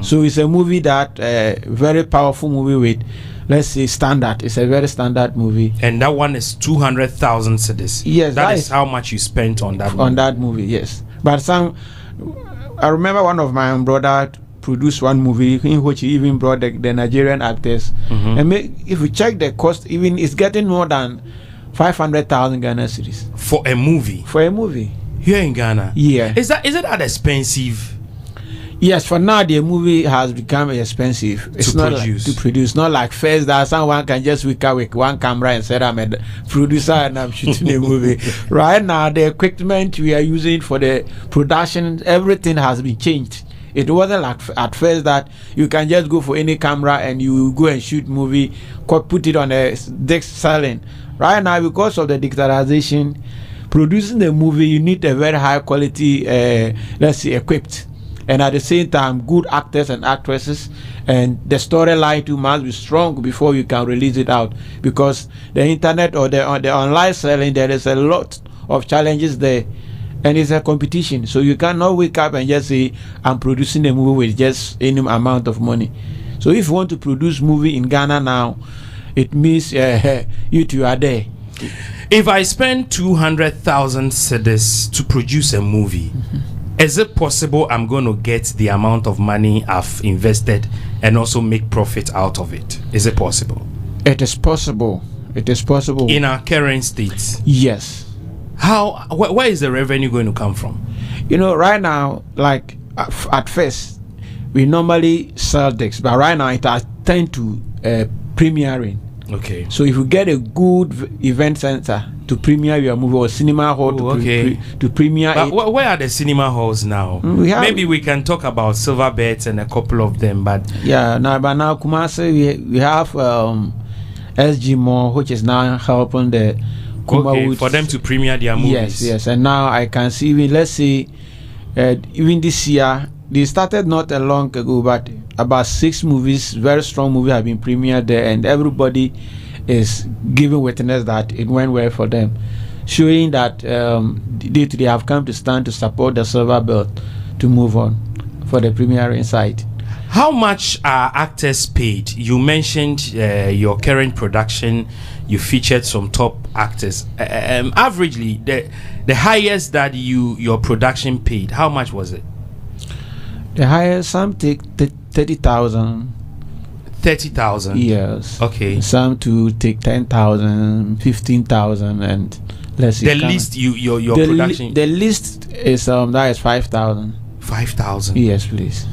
So it's a movie that very powerful movie with, let's say, standard. It's a very standard movie. And that one is 200,000 cedis. Yes, that is how much you spent on that movie. On that movie, yes. But I remember one of my brother produced one movie in which he even brought the Nigerian actors. And if we check the cost, even it's getting more than 500,000 Ghana cedis for a movie. For a movie here in Ghana. Yeah. Is it that expensive? Yes, for now the movie has become expensive. It's not to produce. Not like first that someone can just wake up with one camera and say I'm a producer and I'm shooting a movie. Right now the equipment we are using for the production, everything has been changed. It wasn't like at first that you can just go for any camera and you go and shoot movie, put it on a disc selling. Right now, because of the digitalization, producing the movie, you need a very high quality, let's say, equipped, and at the same time, good actors and actresses, and the storyline too must be strong before you can release it out. Because the internet or the online selling, there is a lot of challenges there, and it's a competition. So you cannot wake up and just say, I'm producing a movie with just any amount of money. So if you want to produce movie in Ghana now, it means you two are there. If I spend 200,000 cedis to produce a movie, is it possible I'm going to get the amount of money I've invested and also make profit out of it? Is it possible? It is possible. It is possible. In our current state? Yes. How? Where is the revenue going to come from? You know, right now, like at first, we normally sell discs, but right now it has turned to premiering. Okay. So if you get a good event center to premiere your movie, or cinema hall to premiere but it. Where are the cinema halls now? Maybe we can talk about Silverbirds and a couple of them, but yeah, but now Kumasi, we have SG Mall, which is now helping the okay, for them to premiere their movies. Yes, and now I can see, even let's say, even this year, they started not a long ago, but about 6 movies, very strong movies, have been premiered there, and everybody is giving witness that it went well for them, showing that they have come to stand to support the Silver Belt to move on for the premiering site. How much are actors paid? You mentioned your current production. You featured some top actors. Averagely, the highest that your production paid, how much was it? The highest, some take 30,000. 30,000? Yes. Okay. Some to take 10,000, 15,000, and let's see. The least your production. The least is that is 5,000. 5,000. Yes, please.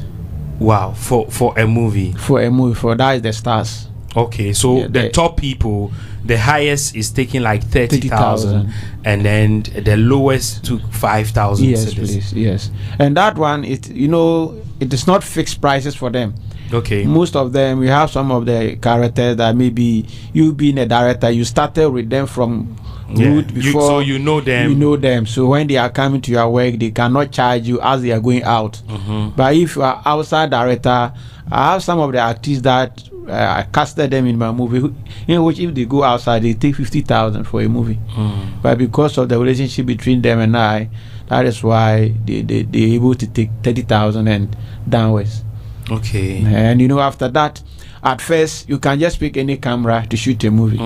Wow, for a movie. For that is the stars. Okay, so the top people, the highest is taking like 30,000, and then the lowest took 5,000. Yes, please. Yes, and that one, it is not fixed prices for them. Okay. Most of them, we have some of the characters that maybe you being a director, you started with them from root before, so you know them. You know them. So when they are coming to your work, they cannot charge you as they are going out. But if you are outside director, I have some of the artists that I casted them in my movie, in which if they go outside, they take 50,000 for a movie. But because of the relationship between them and I, that is why they're able to take 30,000 and downwards. Okay. And after that, at first you can just pick any camera to shoot a movie.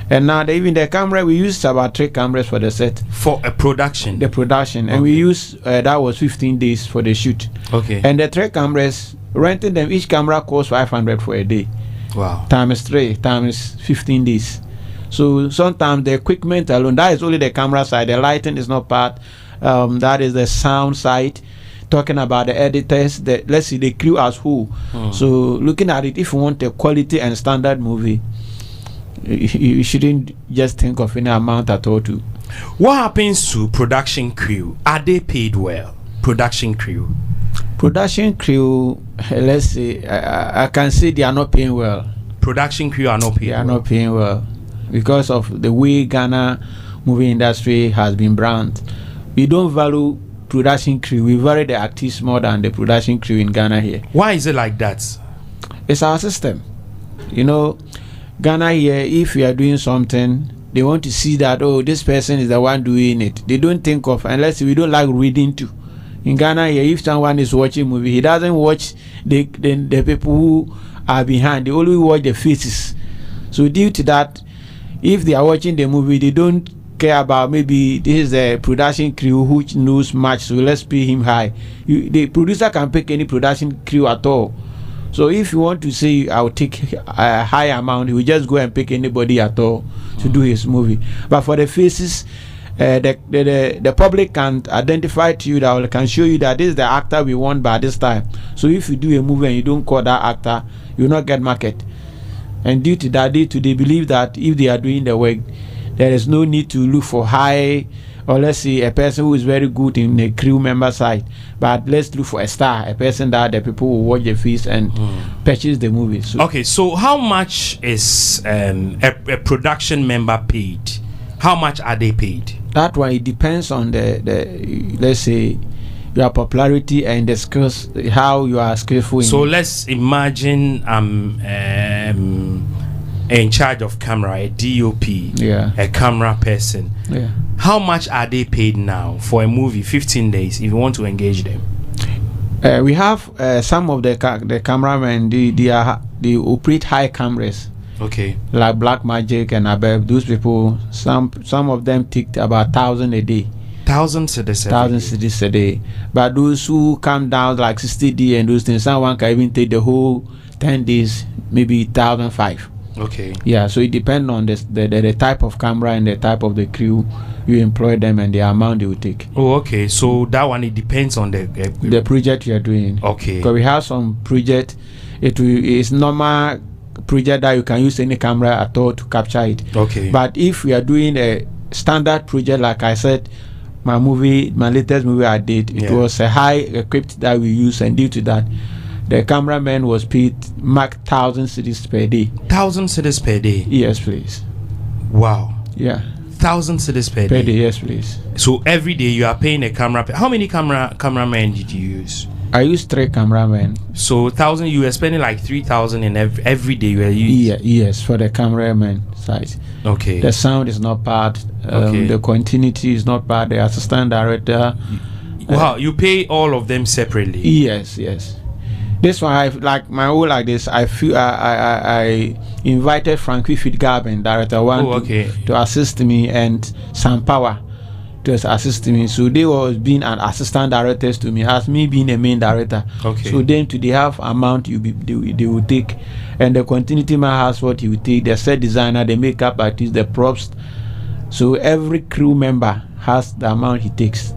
And now even the camera, we use about 3 cameras for the set. For a production? The production. Okay. And we use, that was 15 days for the shoot. Okay. And the 3 cameras, renting them, each camera costs 500 for a day. Wow. Times 3, times 15 days. So sometimes the equipment alone, that is only the camera side. The lighting is not part. That is the sound side. Talking about the editors, let's see, the crew as whole. So looking at it, if you want a quality and standard movie, you shouldn't just think of any amount at all. To what happens to production crew? Are they paid well? Production crew, let's say, I can say they are not paying well. Production crew are not paying. They are not paying well because of the way Ghana movie industry has been branded. We don't value production crew. We value the artists more than the production crew in Ghana here. Why is it like that? It's our system. Ghana here, if we are doing something, they want to see that, this person is the one doing it. They don't think of, unless we don't like reading too. In Ghana here, if someone is watching a movie, he doesn't watch the people who are behind. They only watch the faces. So due to that, if they are watching the movie, they don't care about maybe this is a production crew which knows much, so let's pay him high. The producer can pick any production crew at all. So if you want to say I'll take a high amount, he will just go and pick anybody at all to do his movie. But for the faces, the public can identify to you, that can show you that this is the actor we want by this time. So if you do a movie and you don't call that actor, you will not get market. And due to that, they believe that if they are doing the work, there is no need to look for high, or let's say a person who is very good in the crew member side, but let's look for a star, a person that the people will watch the feast and purchase the movie. Okay, so how much is a production member paid How much are they paid? That one, it depends on the let's say your popularity and the skills, how you are skillful. So let's imagine I'm in charge of camera, a DOP, a camera person. Yeah. How much are they paid now for a movie? 15 days if you want to engage them. We have some of the cameramen. They operate high cameras. Okay. Like Black Magic and above. Those people, some of them take about 1,000 a day. 1,000 cedis a day. But those who come down like 60D and those things, someone can even take the whole 10 days, maybe 1,500. Okay. Yeah, so it depends on the type of camera and the type of the crew you employ them and the amount they will take. Oh, okay. So that one, it depends on the project you are doing. Okay. Because we have some project, it's normal project that you can use any camera at all to capture it. Okay. But if we are doing a standard project, like I said, my latest movie I did, it was a high equipped that we use, and due to that, the cameraman was paid 1,000 cedis per day. 1,000 cedis per day? Yes, please. Wow. Yeah. 1,000 cedis per day? Per day, yes, please. So every day you are paying a camera. How many cameramen did you use? I used 3 cameramen. So 1,000, you were spending like 3,000 in every day you were using? Yeah, yes, for the cameraman side. Okay. The sound is not bad. The continuity is not bad. The assistant director. Wow, you pay all of them separately? Yes. This one, I like my own like this. I feel I invited Frankie Fitgarben, director to assist me, and Sam Power to assist me. So they was being an assistant directors to me, as me being a main director. Okay. So then they have amount they will take, and the continuity man has what he will take. The set designer, the makeup artist, the props. So every crew member has the amount he takes.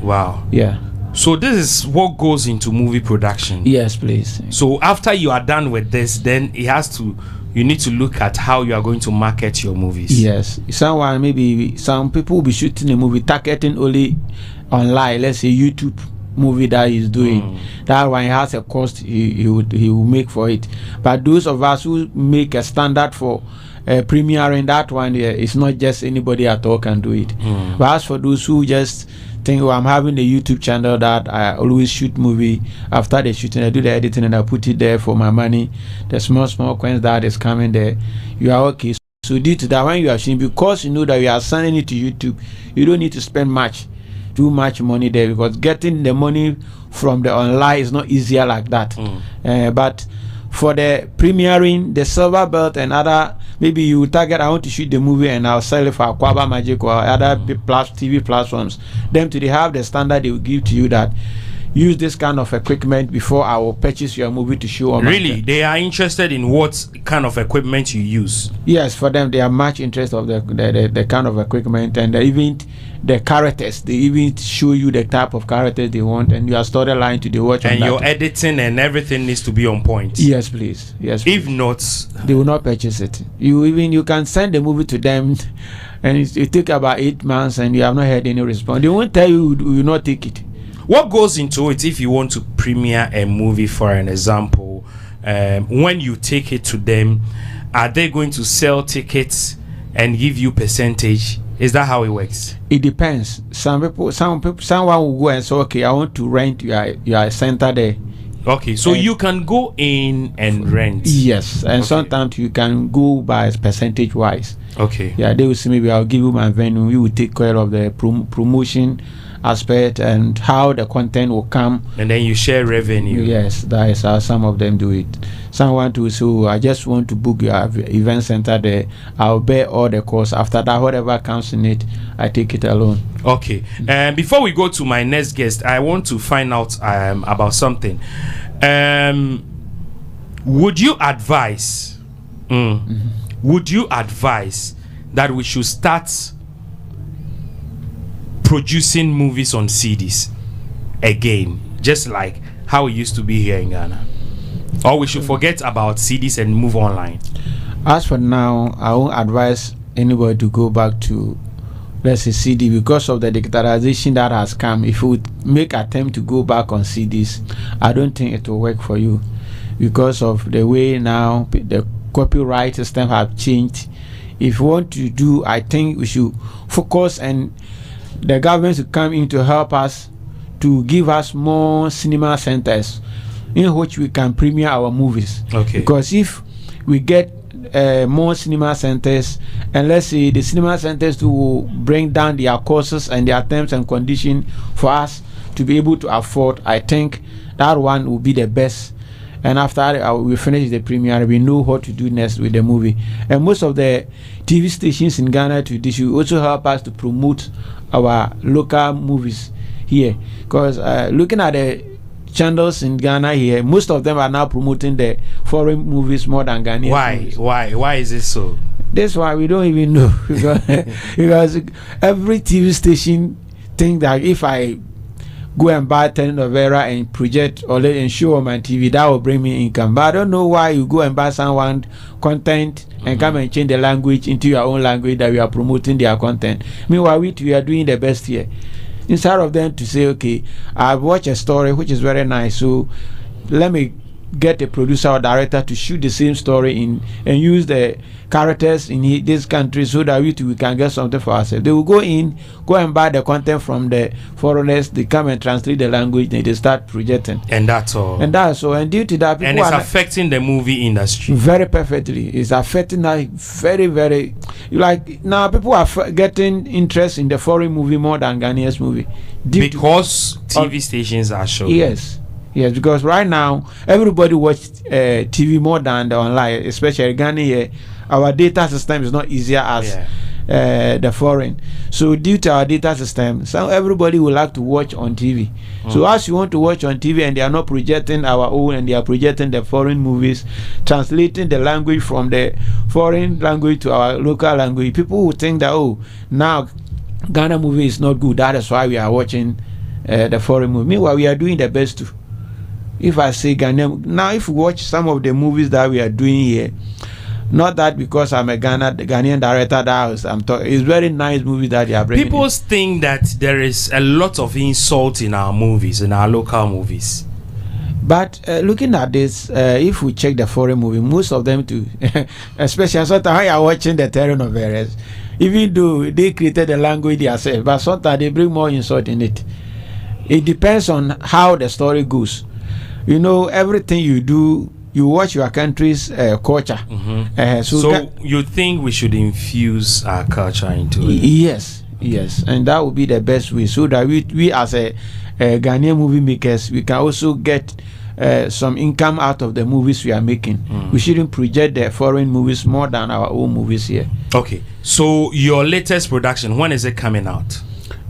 Wow. Yeah. So this is what goes into movie production. Yes, please. So after you are done with this, then you need to look at how you are going to market your movies. Yes. Some people will be shooting a movie targeting only online, let's say YouTube movie that he's doing. That one has a cost he will make for it. But those of us who make a standard for premiering, that one, it's not just anybody at all can do it. But as for those who just think, I'm having a YouTube channel that I always shoot movie. After the shooting, I do the editing and I put it there for my money. The small coins that is coming there, you are okay. So due to that, when you are shooting, because you know that you are sending it to YouTube, you don't need to spend too much money there, because getting the money from the online is not easier like that. But for the premiering, the silver belt and other, maybe you target, I want to shoot the movie and I'll sell it for Aquaba Magic or other TV platforms. Them they have the standard they will give to you that use this kind of equipment before I will purchase your movie to show on. Really? They are interested in what kind of equipment you use? Yes, for them they are much interested of the kind of equipment, and even the characters. They even show you the type of characters they want, and your storyline to the watch. And your editing and everything needs to be on point. Yes, please. Yes. Please. If not, they will not purchase it. You can send the movie to them, and it take about 8 months, and you have not had any response. They won't tell you you will not take it. What goes into it if you want to premiere a movie, for an example? When you take it to them, are they going to sell tickets and give you percentage? Is that how it works? It depends. Someone will go and say, okay, I want to rent your center there. Okay, so you can go in and rent. Yes, and sometimes you can go by percentage wise. Okay. Yeah, they will say, maybe I'll give you my venue. You will take care of the promotion aspect and how the content will come, and then you share revenue. Yes, that is how some of them do it. Some want to say, I just want to book your event center there, I'll bear all the costs. After that, whatever comes in it, I take it alone. Okay. Before we go to my next guest, I want to find out about something. Would you advise that we should start producing movies on CDs again, just like how it used to be here in Ghana, or we should forget about CDs and move online? As for now, I won't advise anybody to go back to, let's say, CD, because of the digitalization that has come. If you would make attempt to go back on CDs, I don't think it will work for you, because of the way now the copyright system have changed. if you want to do, I think we should focus, and the government should come in to help us to give us more cinema centers in which we can premiere our movies. Okay. Because if we get more cinema centers, and let's say the cinema centers will bring down their costs and their terms and conditions for us to be able to afford, I think that one will be the best. And after we finish the premiere, we know what to do next with the movie. And most of the TV stations in Ghana today should also help us to promote our local movies here. Because looking at the channels in Ghana here, most of them are now promoting the foreign movies more than Ghanaian movies. Why is it so? That's why we don't even know. because every TV station think that if I go and buy telenovela and project or and show on my TV, that will bring me income. But I don't know why you go and buy someone content and come and change the language into your own language that we are promoting their content. Meanwhile, we are doing the best here. Instead of them to say, okay, I've watched a story which is very nice, so let me get a producer or director to shoot the same story in and use the characters in this country so that we can get something for ourselves. They will go and buy the content from the foreigners, they come and translate the language and they start projecting. And that's all. And due to that, people and it's affecting the movie industry. Very perfectly. It's affecting us very, very. Like now, people are getting interest in the foreign movie more than Ghanaian's movie. Because TV stations are showing. Yes, because right now everybody watch TV more than the online, especially Ghana here. Our data system is not easier as the foreign. So due to our data system, everybody will like to watch on TV. So as you want to watch on TV and they are not projecting our own and they are projecting the foreign movies, translating the language from the foreign language to our local language, people will think that now Ghana movie is not good. That is why we are watching the foreign movie. Meanwhile, we are doing the best too. If I say Ghanaian, now if you watch some of the movies that we are doing here, not that because I'm a Ghanaian director that I'm talking, it's very nice movies that they are bringing. People think that there is a lot of insult in our movies, in our local movies. But looking at this, if we check the foreign movie, most of them too, especially sometimes when you are watching the telenovelas, even though they created the language themselves, but sometimes they bring more insult in it. It depends on how the story goes. You know, everything you do, you watch your country's culture. So you think we should infuse our culture into it? Yes, and that would be the best way, so that we as a Ghanaian movie makers, we can also get some income out of the movies we are making. We shouldn't project the foreign movies more than our own movies here. Okay, so your latest production, when is it coming out?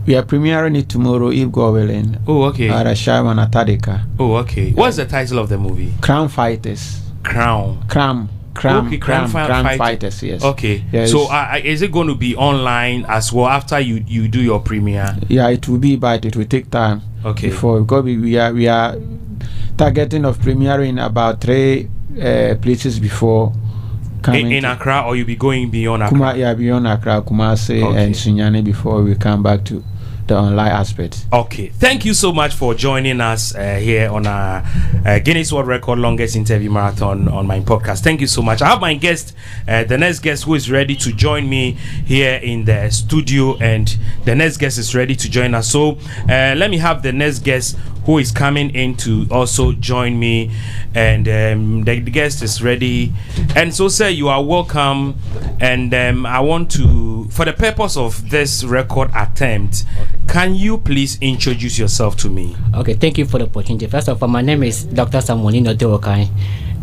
We are premiering it tomorrow, if God willing. Oh, okay. At Ashaiman Atadeka. Oh, okay. What's the title of the movie? Crown Fighters. Crown Fighters, yes. Okay. Yes. So is it going to be online as well after you do your premiere? Yeah, it will be, but it will take time. Okay. Because we are targeting of premiering about 3 places before. In Accra, or you be going beyond Accra? Beyond Accra, Kumasi and Sunyani before we come back to the online aspect. Okay, thank you so much for joining us here on our Guinness World Record longest interview marathon on my podcast. Thank you so much. I have my guest, the next guest who is ready to join me here in the studio, and the next guest is ready to join us. So let me have the next guest who is coming in to also join me, and the guest is ready. And so, sir, you are welcome. And I want to, for the purpose of this record attempt, can you please introduce yourself to me? Okay, thank you for the opportunity. First of all, my name is Dr. Samuelino Teokai,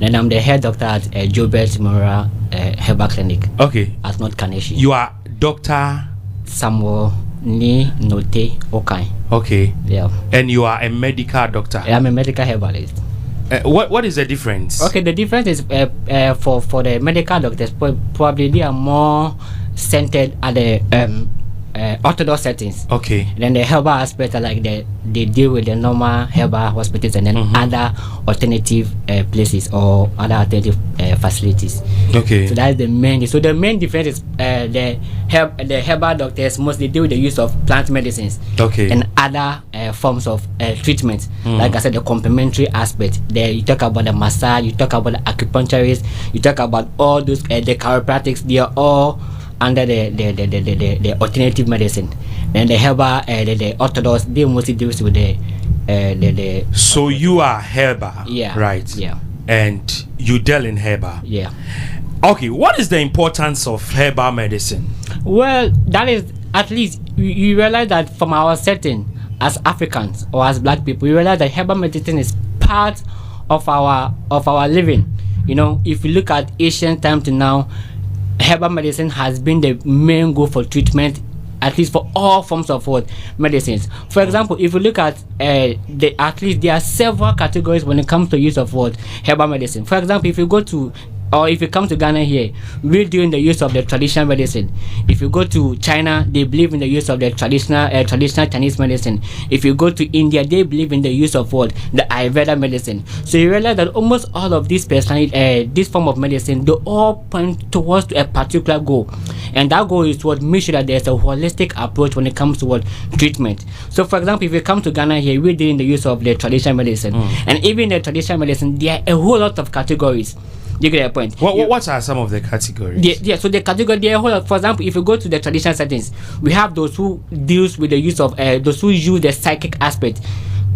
and I'm the head doctor at Jobert Mora Herbal Clinic. Okay. At North Kaneshi. You are Dr. Samuel Ni Note Okai. Okay. Yeah. And you are a medical doctor? I'm a medical herbalist. What is the difference? Okay, the difference is for the medical doctors, probably they are more centered at the orthodox settings. Okay. Then the herbal aspect are like they deal with the normal herbal hospitals, and then other alternative places or other alternative facilities. Okay. So that's the main. So the main difference is the herbal doctors mostly deal with the use of plant medicines. Okay. And other forms of treatment. Like I said, the complementary aspect. There you talk about the massage, you talk about the acupuncturists, you talk about all those the chiropractics. They are all under the alternative medicine. Then the herbal, the orthodox, they mostly deals with the. So you are herbal, yeah, right? Yeah, and you deal in herbal, yeah. Okay, what is the importance of herbal medicine? Well, that is at least you realize that from our setting as Africans or as black people, we realize that herbal medicine is part of our living. You know, if you look at ancient time to now, herbal medicine has been the main goal for treatment, at least for all forms of medicines. For example, if you look at at least there are several categories when it comes to use of herbal medicine. For example, if you go to or if you come to Ghana here, we're doing the use of the traditional medicine. If you go to China, they believe in the use of the traditional Chinese medicine. If you go to India, they believe in the use of the Ayurveda medicine. So you realize that almost all of these this form of medicine, they all point towards a particular goal, and that goal is to make sure that there's a holistic approach when it comes to treatment. So, for example, if you come to Ghana here, we're doing the use of the traditional medicine, and even the traditional medicine, there are a whole lot of categories. You get a point. What are some of the categories? Yeah, so the category there, for example, if you go to the traditional settings, we have those who deals with the use of those who use the psychic aspect.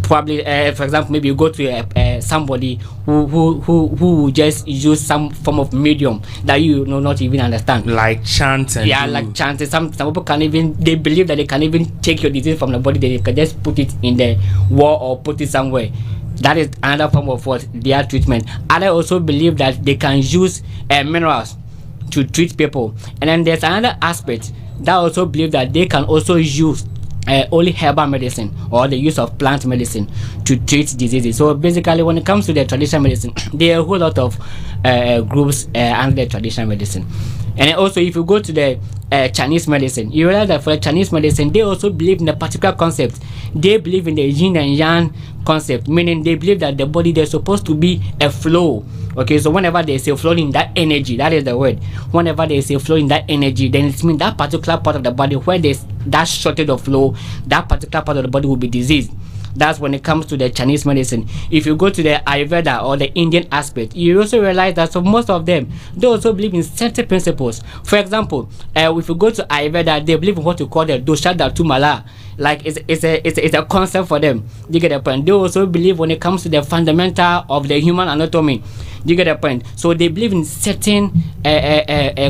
Probably, for example, maybe you go to somebody who just use some form of medium that you know not even understand, like chant. Like chant. Some people can even, they believe that they can even take your disease from the body. They can just put it in the wall or put it somewhere. That is another form of their treatment. Others also believe that they can use minerals to treat people. And then there's another aspect that also believe that they can also use only herbal medicine or the use of plant medicine to treat diseases. So basically, when it comes to the traditional medicine, there are a whole lot of groups under the traditional medicine. And also, if you go to the Chinese medicine, you realize that for the Chinese medicine, they also believe in a particular concept. They believe in the yin and yang concept, meaning they believe that the body, there's supposed to be a flow. Okay, so whenever there's a flow in that energy, that is the word. Whenever there's a flow in that energy, then it means that particular part of the body where there's that shortage of flow, that particular part of the body will be diseased. That's when it comes to the Chinese medicine. If you go to the Ayurveda or the Indian aspect, you also realize that for most of them, they also believe in certain principles. For example, if you go to Ayurveda, they believe in what you call the dosha dhatu mala. Like it's a concept for them. You get the point. They also believe when it comes to the fundamental of the human anatomy. You get the point. So they believe in certain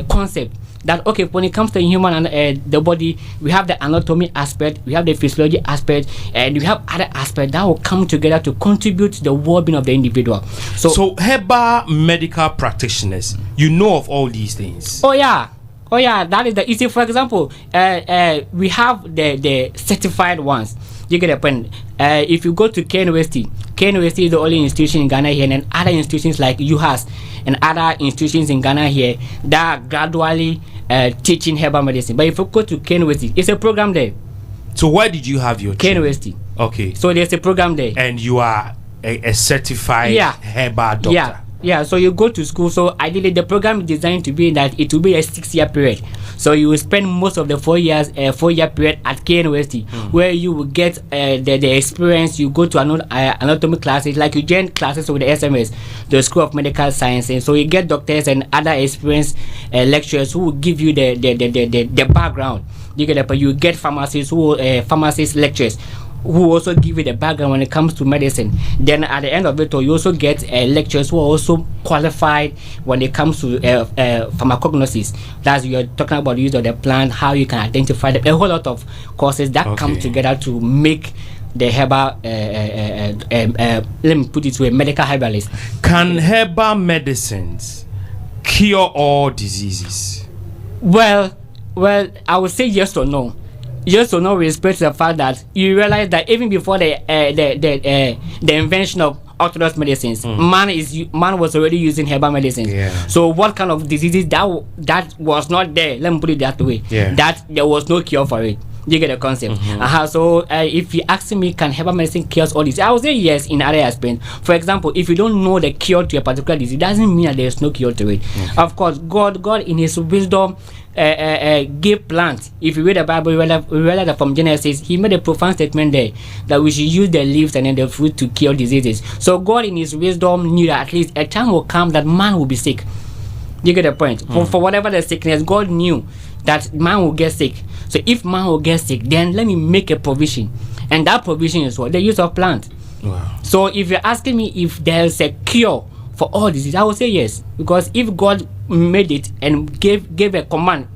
concept. That okay, when it comes to human and the body, we have the anatomy aspect, we have the physiology aspect, and we have other aspects that will come together to contribute to the well-being of the individual. So herbal medical practitioners, you know of all these things. Oh yeah, that is the easy. For example, we have the certified ones. You get a point. If you go to KNUST is the only institution in Ghana here, and other institutions like UHAS and other institutions in Ghana here that are gradually teaching herbal medicine. But if you go to KNUST, it's a program there. So where did you have your KNUST? Okay. So there's a program there. And you are a certified herbal doctor. Yeah, so you go to school. So ideally, the program is designed to be that it will be a 6-year period. So you will spend most of the 4-year period at KNUST, where you will get the experience. You go to anatomy classes, like you join classes with the SMS, the School of Medical Sciences. So you get doctors and other experienced lecturers who will give you the background. You get you get pharmacists lecturers who also give you the background when it comes to medicine. Then at the end of it all, you also get lecturers who are also qualified when it comes to pharmacognosis. That's you're talking about the use of the plant, how you can identify them. A whole lot of courses that come together to make the herbal, let me put it to a medical herbalist. Can herbal medicines cure all diseases? Well, I would say yes or no. Yes or no, respect to the fact that you realize that even before the invention of orthodox medicines, man was already using herbal medicines. So what kind of diseases that was not there? Let me put it that way. That there was no cure for it. You get the concept. So if you ask me, can herbal medicine cure all this? I would say yes in other aspects. For example, if you don't know the cure to a particular disease, it doesn't mean that there's no cure to it. Of course, God in His wisdom gave plants. If you read the Bible, we read that from Genesis, He made a profound statement there that we should use the leaves and then the fruit to cure diseases. So God in His wisdom knew that at least a time will come that man will be sick. You get the point. For whatever the sickness, God knew that man will get sick. So if man will get sick, then let me make a provision, and that provision is what? The use of plant. Wow. So if you're asking me if there's a cure for all disease, I would say yes, because if God made it and gave a command,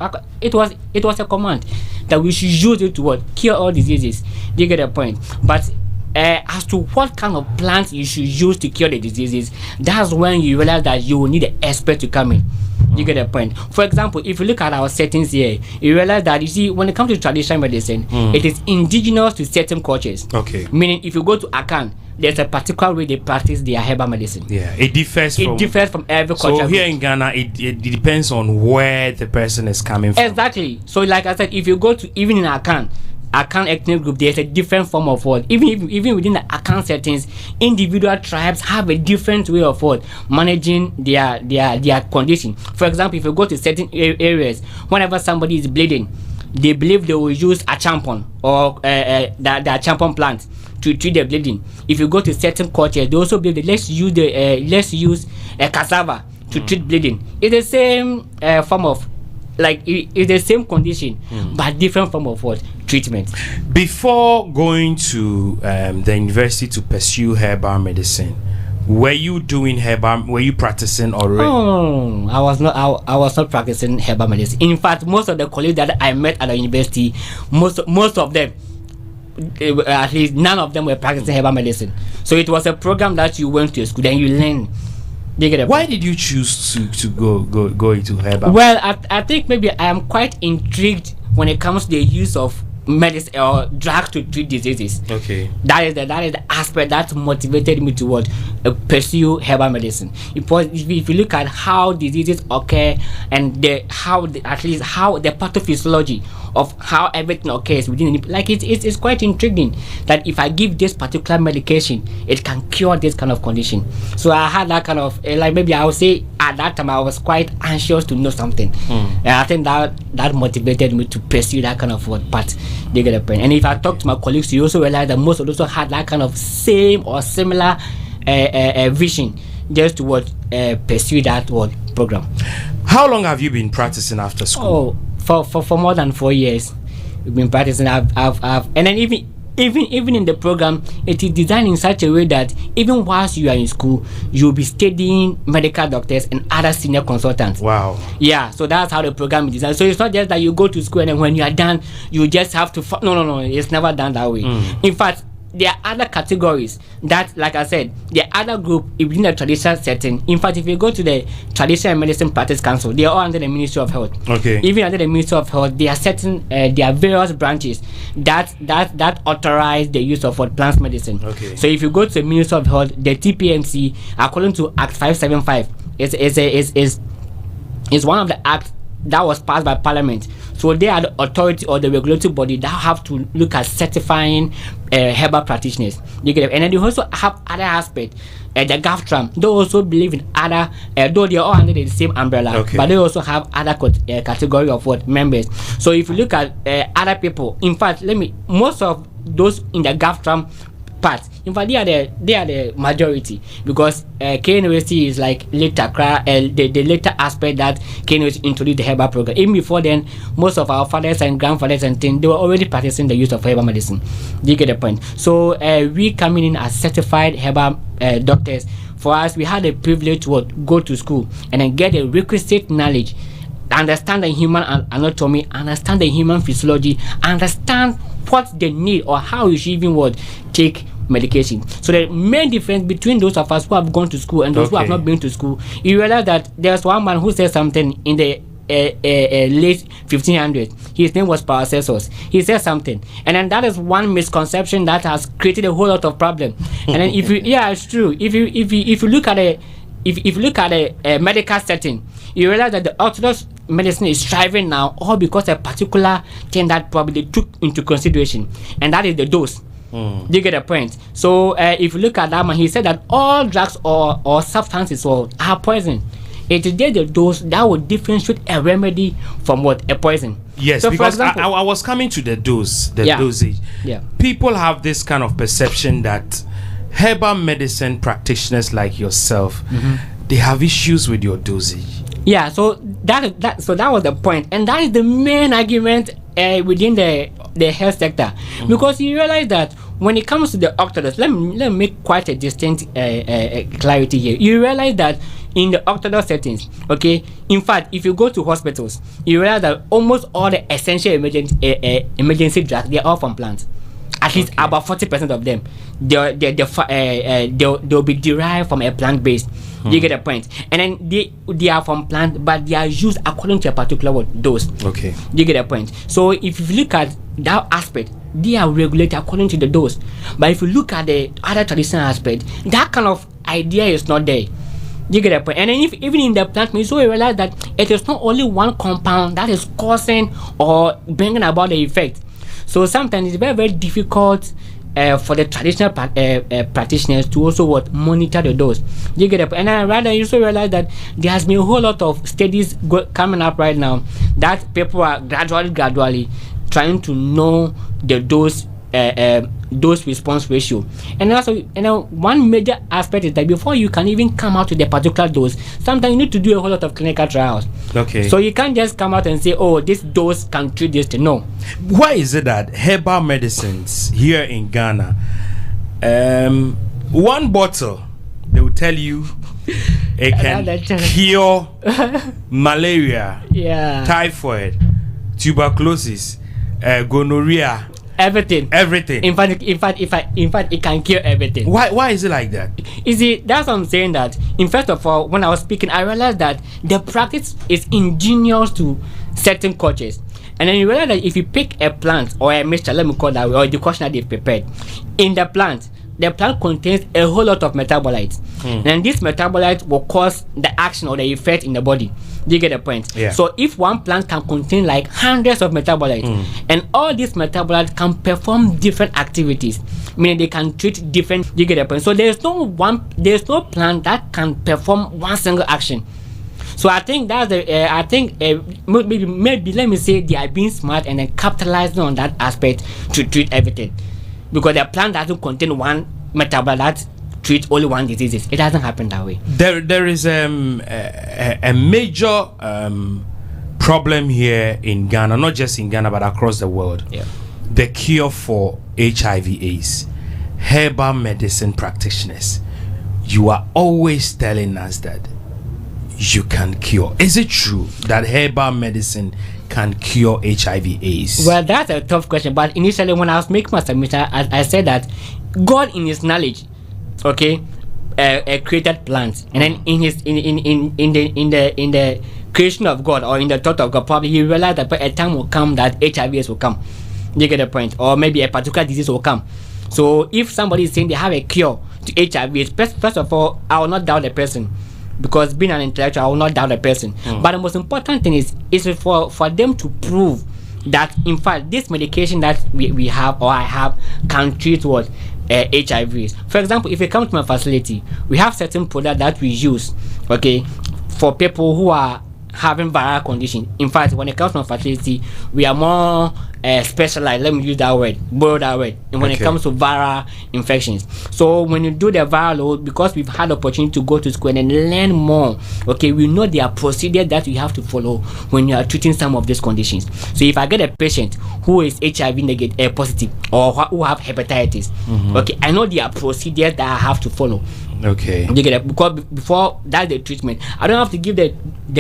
it was a command that we should use it to what? Cure all diseases. Do you get the point? But as to what kind of plants you should use to cure the diseases, that's when you realize that you will need an expert to come in. You get the point. For example, if you look at our settings here, you realize that, you see, when it comes to traditional medicine, it is indigenous to certain cultures. Okay. Meaning, if you go to Akan, there's a particular way they practice their herbal medicine. Yeah, it differs from every culture. So here in Ghana, it depends on where the person is coming from. Exactly. So like I said, if you go to, even in Akan ethnic group, there's a different form of what. Even within the Akan settings, individual tribes have a different way of what managing their condition. For example, if you go to certain areas, whenever somebody is bleeding, they believe they will use a champon or the champon plant to treat the bleeding. If you go to certain cultures, they also believe that let's use a cassava to treat bleeding. It's the same form of, like, it's the same condition, but different form of what treatment. Before going to the university to pursue herbal medicine, were you doing herbal? Were you practicing already? Oh, I was not practicing herbal medicine. In fact, most of the colleagues that I met at the university, most of them, at least none of them were practicing herbal medicine. So it was a program that you went to school, then you learn. Why did you choose to go into herbal? Well, I think maybe I am quite intrigued when it comes to the use of medicine or drugs to treat diseases. Okay. That is the aspect that motivated me to pursue herbal medicine. If you look at how diseases occur and how the pathophysiology of how everything occurs within it, like it's quite intriguing that if I give this particular medication, it can cure this kind of condition. So I had that kind of like, maybe I would say at that time I was quite anxious to know something, and I think that motivated me to pursue that kind of path. They get a point. And if I talk to my colleagues, you also realize that most of those had that kind of same or similar vision, just to pursue that program. How long have you been practicing after school? Oh, for more than 4 years, we've been practicing. I've and then even in the program, it is designed in such a way that even whilst you are in school, you'll be studying medical doctors and other senior consultants. Wow. Yeah, so that's how the program is designed. So it's not just that you go to school and then when you are done, you just have to no, it's never done that way. In fact, there are other categories that, like I said, the other group within the traditional setting. In fact, if you go to the Traditional Medicine Practice Council, they are all under the Ministry of Health. Okay. Even under the Ministry of Health, there are certain, there are various branches that authorize the use of plant medicine. Okay. So if you go to the Ministry of Health, the TPMC, according to Act 575, is one of the acts that was passed by Parliament. So they are the authority or the regulatory body that have to look at certifying herbal practitioners. You get it? And then they also have other aspects. The GAFTRAM, they also believe in other, though they are all under the same umbrella, but they also have other category of members. So if you look at other people, in fact, most of those in the GAFTRAM part, in fact, they are the majority, because KNUST is like later, the later aspect that KNUST introduced the herbal program. Even before then, most of our fathers and grandfathers and things, they were already practicing the use of herbal medicine. Do you get the point? So we coming in as certified herbal doctors. For us, we had the privilege to go to school and then get the requisite knowledge, understand the human anatomy, understand the human physiology, understand what they need or how you should even take medication. So the main difference between those of us who have gone to school and those who have not been to school, you realize that there's one man who said something in the late 1500s. His name was Paracelsus. He said something, and then that is one misconception that has created a whole lot of problem. And then if you, it's true. If you look at a medical setting, you realize that the orthodox medicine is thriving now, all because a particular thing that probably took into consideration, and that is the dose. Do you get the point? So if you look at that man, he said that all drugs or substances are poison. It is the dose that will differentiate a remedy from a poison. Yes, so because example, I was coming to the dosage. Yeah. People have this kind of perception that herbal medicine practitioners like yourself, they have issues with your dosage. Yeah, so So that was the point, and that is the main argument within the health sector, because you realize that when it comes to the orthodox, let me make quite a distinct clarity here. You realize that in the orthodox settings, okay, in fact, if you go to hospitals, you realize that almost all the essential emergency drugs, they are all from plants. At least about 40% of them, they'll be derived from a plant base. You get the point? And then they are from plant, but they are used according to a particular dose. Okay. You get the point? So if you look at that aspect, they are regulated according to the dose. But if you look at the other traditional aspect, that kind of idea is not there. You get the point? And then even in the plant medicine, so you realize that it is not only one compound that is causing or bringing about the effect. So sometimes it's very, very difficult for the traditional practitioners to also monitor the dose. You get it? And I rather you also realize that there has been a whole lot of studies coming up right now that people are gradually trying to know the dose response ratio. And also, one major aspect is that before you can even come out with a particular dose, sometimes you need to do a whole lot of clinical trials. Okay. So you can't just come out and say, oh, this dose can treat this. No. Why is it that herbal medicines here in Ghana, one bottle, they will tell you it can cure malaria, typhoid, tuberculosis, gonorrhea, everything. In fact, it can cure everything. Why is it like that? You see, that's what I'm saying. That first of all, when I was speaking, I realized that the practice is ingenious to certain cultures. And then you realize that if you pick a plant or a mixture, let me call that way, or a decoction that they've prepared, in the plant contains a whole lot of metabolites. And these metabolites will cause the action or the effect in the body. Do you get the point? Yeah. So if one plant can contain like hundreds of metabolites, and all these metabolites can perform different activities, meaning they can treat different. Do you get the point? So there's no plant that can perform one single action. So I think that's maybe let me say they are being smart and then capitalizing on that aspect to treat everything, because the plant doesn't contain one metabolite that treats only one disease. It doesn't happen that way. There is a major problem here in Ghana, not just in Ghana but across the world. Yeah. The cure for HIV/AIDS. Herbal medicine practitioners, you are always telling us that you can cure. Is it true that herbal medicine can cure HIV/AIDS? Well, that's a tough question. But initially, when I was making my submission, I said that God, in His knowledge, created plants, and then in the creation of God, or in the thought of God, probably He realized that a time will come that HIV/AIDS will come. You get the point? Or maybe a particular disease will come. So if somebody is saying they have a cure to HIV/AIDS, first of all, I will not doubt the person, because being an intellectual, I will not doubt the person. But the most important thing is for them to prove that in fact this medication that we have or I have can treat what HIV. For example, if you come to my facility, we have certain products that we use, for people who are having viral condition. In fact, when it comes to my facility, we are more specialized. Let me use that word, borrow that word. And when it comes to viral infections, so when you do the viral load, because we've had the opportunity to go to school and learn more, we know there are procedures that you have to follow when you are treating some of these conditions. So if I get a patient who is HIV negative, positive, or who have hepatitis, I know there are procedures that I have to follow. You get it? Because before that's the treatment, I don't have to give the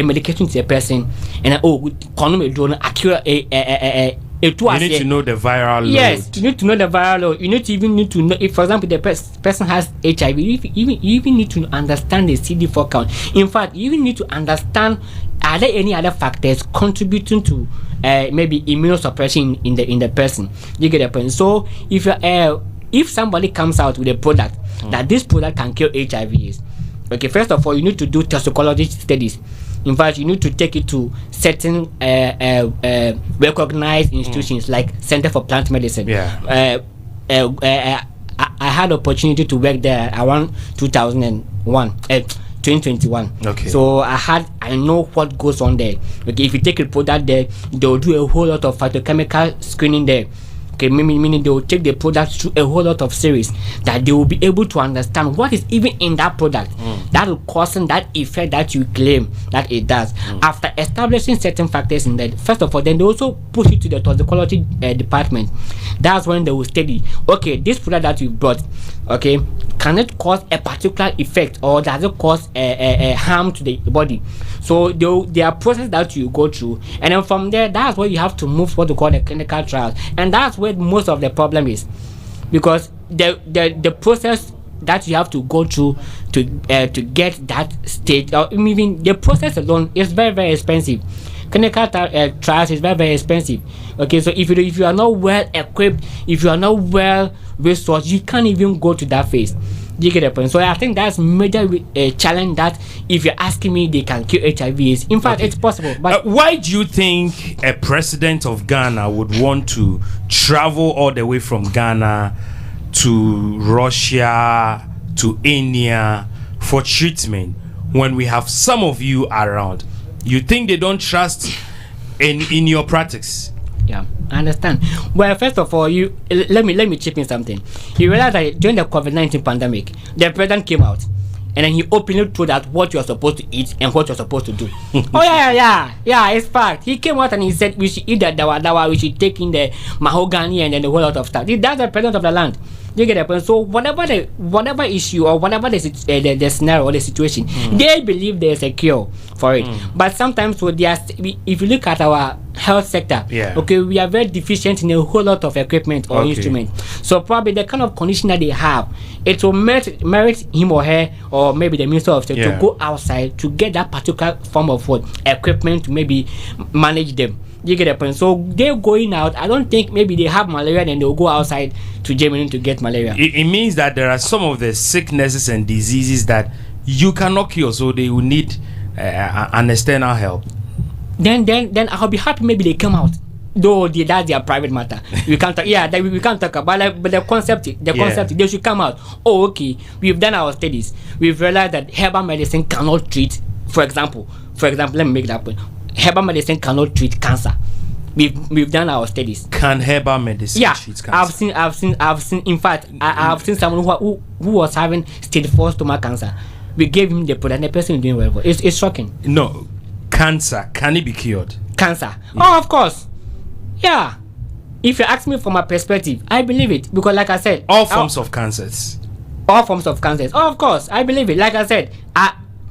medication to a person and accurate. You need to know the viral load. Yes, you need to know the viral load. You need to know if, for example, the person has HIV. You even need to understand the CD4 count. In fact, you even need to understand, are there any other factors contributing to maybe immunosuppression in the person. You get the point? So if somebody comes out with a product that this product can cure HIV/AIDS, first of all, you need to do toxicology studies. In fact, you need to take it to certain recognized institutions like Center for Plant Medicine. I had opportunity to work there around 2021. So I know what goes on there. If you take a product there, they'll do a whole lot of phytochemical screening there Okay, meaning they will take the product through a whole lot of series that they will be able to understand what is even in that product that will cause that effect that you claim that it does. After establishing certain factors in that, first of all, then they also push it to the toxicology department. That's when they will study, okay, this product that you brought, okay, can it cause a particular effect or does it cause a harm to the body? So there are processes that you go through, and then from there, that's where you have to move what we call the clinical trials, and that's where most of the problem is, because the process that you have to go through to get that stage, or even the process alone is very, very expensive. Clinical trials is very, very expensive. Okay, so if you are not well equipped, if you are not well resourced, you can't even go to that phase. You get the point? So I think that's major challenge that if you're asking me, they can cure HIV/AIDS. In fact, it's possible. But why do you think a president of Ghana would want to travel all the way from Ghana to Russia to India for treatment when we have some of you around? You think they don't trust in your practice? Yeah, I understand. Well, first of all, let me chip in something. You realize that during the COVID-19 pandemic, the president came out and then he openly told us what you are supposed to eat and what you are supposed to do. Oh yeah, it's fact. He came out and he said we should eat the dawa, we should take in the mahogany and then the whole lot of stuff. That's the president of the land. You get the point? So whatever issue or whatever the scenario or the situation, they believe there's a cure for it. But sometimes if you look at our health sector, okay, we are very deficient in a whole lot of equipment or instrument. So probably the kind of condition that they have, it will merit him or her or maybe the Minister of State to go outside to get that particular form of equipment to maybe manage them. You get the point? So they're going out. I don't think maybe they have malaria and they'll go outside to Germany to get malaria. It means that there are some of the sicknesses and diseases that you cannot cure, so they will need an external help. Then I'll be happy maybe they come out. Though that's their private matter. We can't talk. We can't talk about. But the concept, they should come out. Oh, okay. We've done our studies. We've realized that herbal medicine cannot treat. For example, let me make that point. Herbal medicine cannot treat cancer. We've done our studies. Can herbal medicine treat cancer? I've seen. In fact, I've seen someone who was having stage 4 stomach cancer. We gave him the product. The person is doing well. It's shocking. No, cancer, can it be cured? Cancer? Oh, of course. Yeah. If you ask me from my perspective, I believe it, because like I said, all forms of cancers. All forms of cancers. Oh, of course, I believe it. Like I said,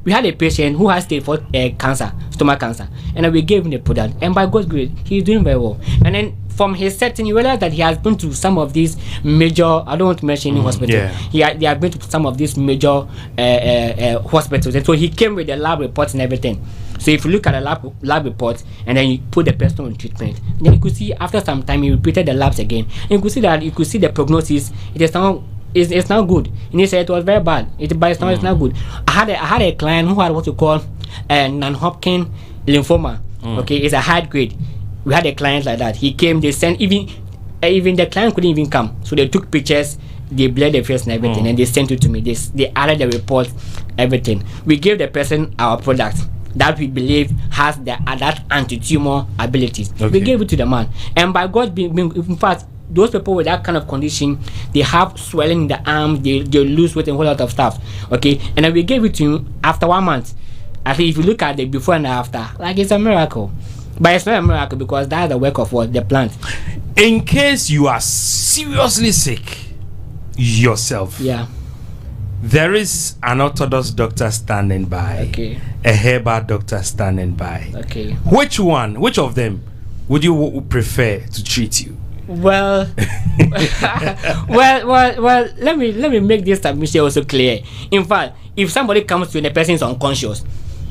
we had a patient who has stage 4 cancer, stomach cancer, and then we gave him the product, and by God's grace, he's doing very well. And then from his setting, you realize that he has been to some of these major, I don't want to mention any hospital. They have been to some of these major hospitals, and so he came with the lab reports and everything. So if you look at the lab report and then you put the person on treatment, then you could see after some time he repeated the labs again, and you could see the prognosis. It's now good. And he said it was very bad. But it's not good. I had a client who had what you call non-Hodgkin lymphoma. Okay, it's a high grade. We had a client like that. He came. They sent even the client couldn't even come. So they took pictures. They blurred the face and everything, and they sent it to me. They added the report, everything. We gave the person our product that we believe has that anti-tumor abilities. Okay. We gave it to the man, and by God, in fact, those people with that kind of condition, they have swelling in the arms, they lose weight and a whole lot of stuff. Okay, and then we gave it to him after 1 month. I think if you look at the before and after, like it's a miracle. But it's not a miracle because that's the work of the plant. In case you are seriously sick yourself, there is an orthodox doctor standing by, a herbal doctor standing by. Okay. Which of them would you prefer to treat you? Well, let me make this submission also clear. In fact, if somebody comes to you and the person is unconscious,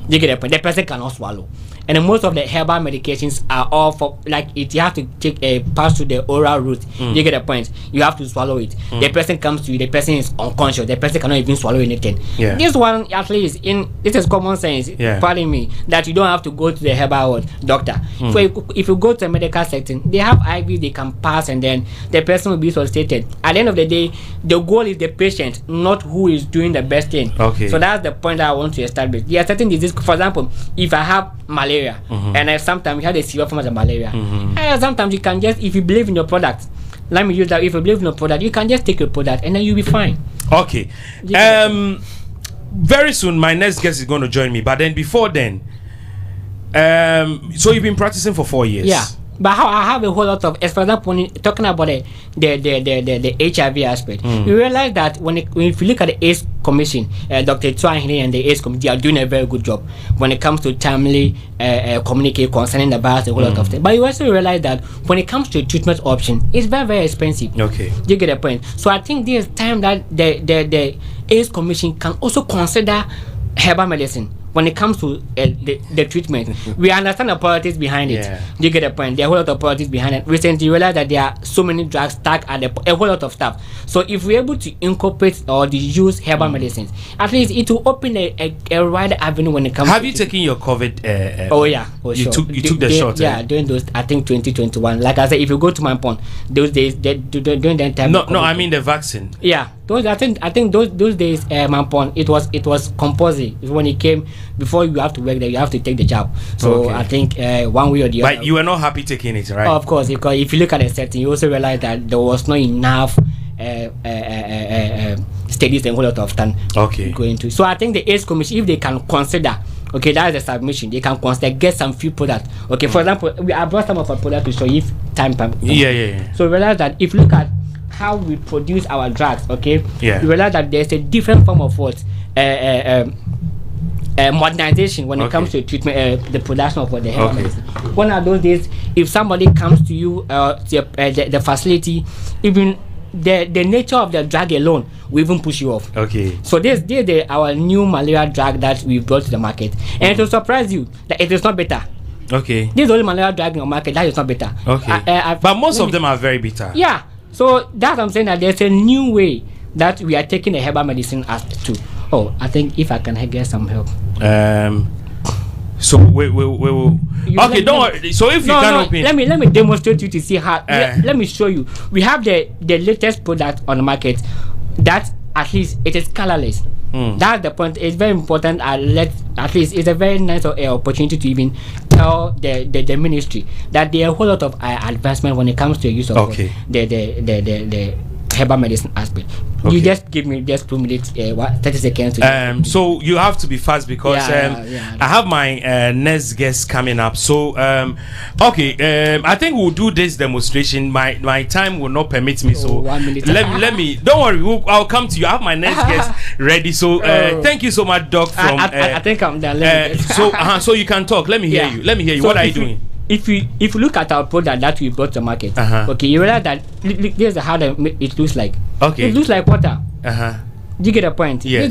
you get the point. The person cannot swallow. And most of the herbal medications are all for, like, it, you have to take a pass through the oral route. You get the point. You have to swallow it. The person comes to you, the person is unconscious, the person cannot even swallow anything. This one, at least, this is common sense, pardon me, that you don't have to go to the herbal doctor. So if you go to a medical setting, they have IV they can pass, and then the person will be sustain. At the end of the day, the goal is the patient, not who is doing the best thing. So that's the point that I want to establish. There are certain diseases. For example, if I have malaria, and sometimes you have a severe form of malaria, sometimes you can just, if you believe in your product, let me use that. If you believe in a product, you can just take your product and then you'll be fine. Okay. Very soon, my next guest is going to join me. But then, before then, so you've been practicing for 4 years. Yeah. But how I have a whole lot of, as for example, when talking about the HIV aspect, you realize that if you look at the AIDS Commission, Dr. Tuahine and the AIDS Committee are doing a very good job when it comes to timely communicate concerning the virus, a whole lot of things. But you also realize that when it comes to treatment option, it's very, very expensive. Okay. You get the point. So I think there's time that the AIDS Commission can also consider herbal medicine when it comes to the treatment. We understand the politics behind it. You get the point. There are a whole lot of politics behind it. Recently, you realize that there are so many drugs stuck at a whole lot of stuff. So if we're able to incorporate or use herbal medicines, at least it will open a wider avenue when it comes. Have you taken your COVID? Oh yeah, for you sure. took the shot. Yeah, during those, I think 2021. Like I said, if you go to my point, those days, during that time. No, I mean the vaccine. Yeah. I think those days, Mampon, it was compulsory. When it came, before you have to work there, you have to take the jab. So I think one way or the other. But you were not happy taking it, right? Of course, because if you look at the setting, you also realize that there was not enough studies and a whole lot of time going to. So I think the AIDS Commission, if they can consider, okay, that is a submission, they can consider get some few products. Okay, for example, I brought some of our products to show if time. Yeah. So realize that if you look at how we produce our drugs, okay, you realize that there's a different form of what modernization when it comes to treatment, the production of the herbal medicine. One of those days, if somebody comes to you, the facility, even the nature of the drug alone will even push you off. Okay. So this our new malaria drug that we brought to the market, and it will surprise you that it is not better. Okay. This is the only malaria drug in the market that is not better. Okay. But most of them are very bitter. Yeah. So that's what I'm saying, that there's a new way that we are taking the herbal medicine as to. Oh, I think if I can get some help. So we will. Okay, don't worry. So if you can open, let me demonstrate you to see how. Let me show you. We have the latest product on the market that at least it is colorless. That's the point. It's very important. At least it's a very nice opportunity to even tell the ministry that there are a whole lot of advancement when it comes to the use of the herbal medicine aspect. You just give me just 2 minutes, 30 seconds. So you have to be fast because I have my next guest coming up. So I think we'll do this demonstration. My time will not permit me. So 1 minute. let me. Don't worry. I'll come to you. I have my next guest ready. So thank you so much, Doc. From I think I'm done. So you can talk. Let me hear you. Let me hear you. So what are you doing? If you look at our product that we brought to market, okay, you realize that this is how it looks like. Okay. It looks like water. Do you get a point? Yes.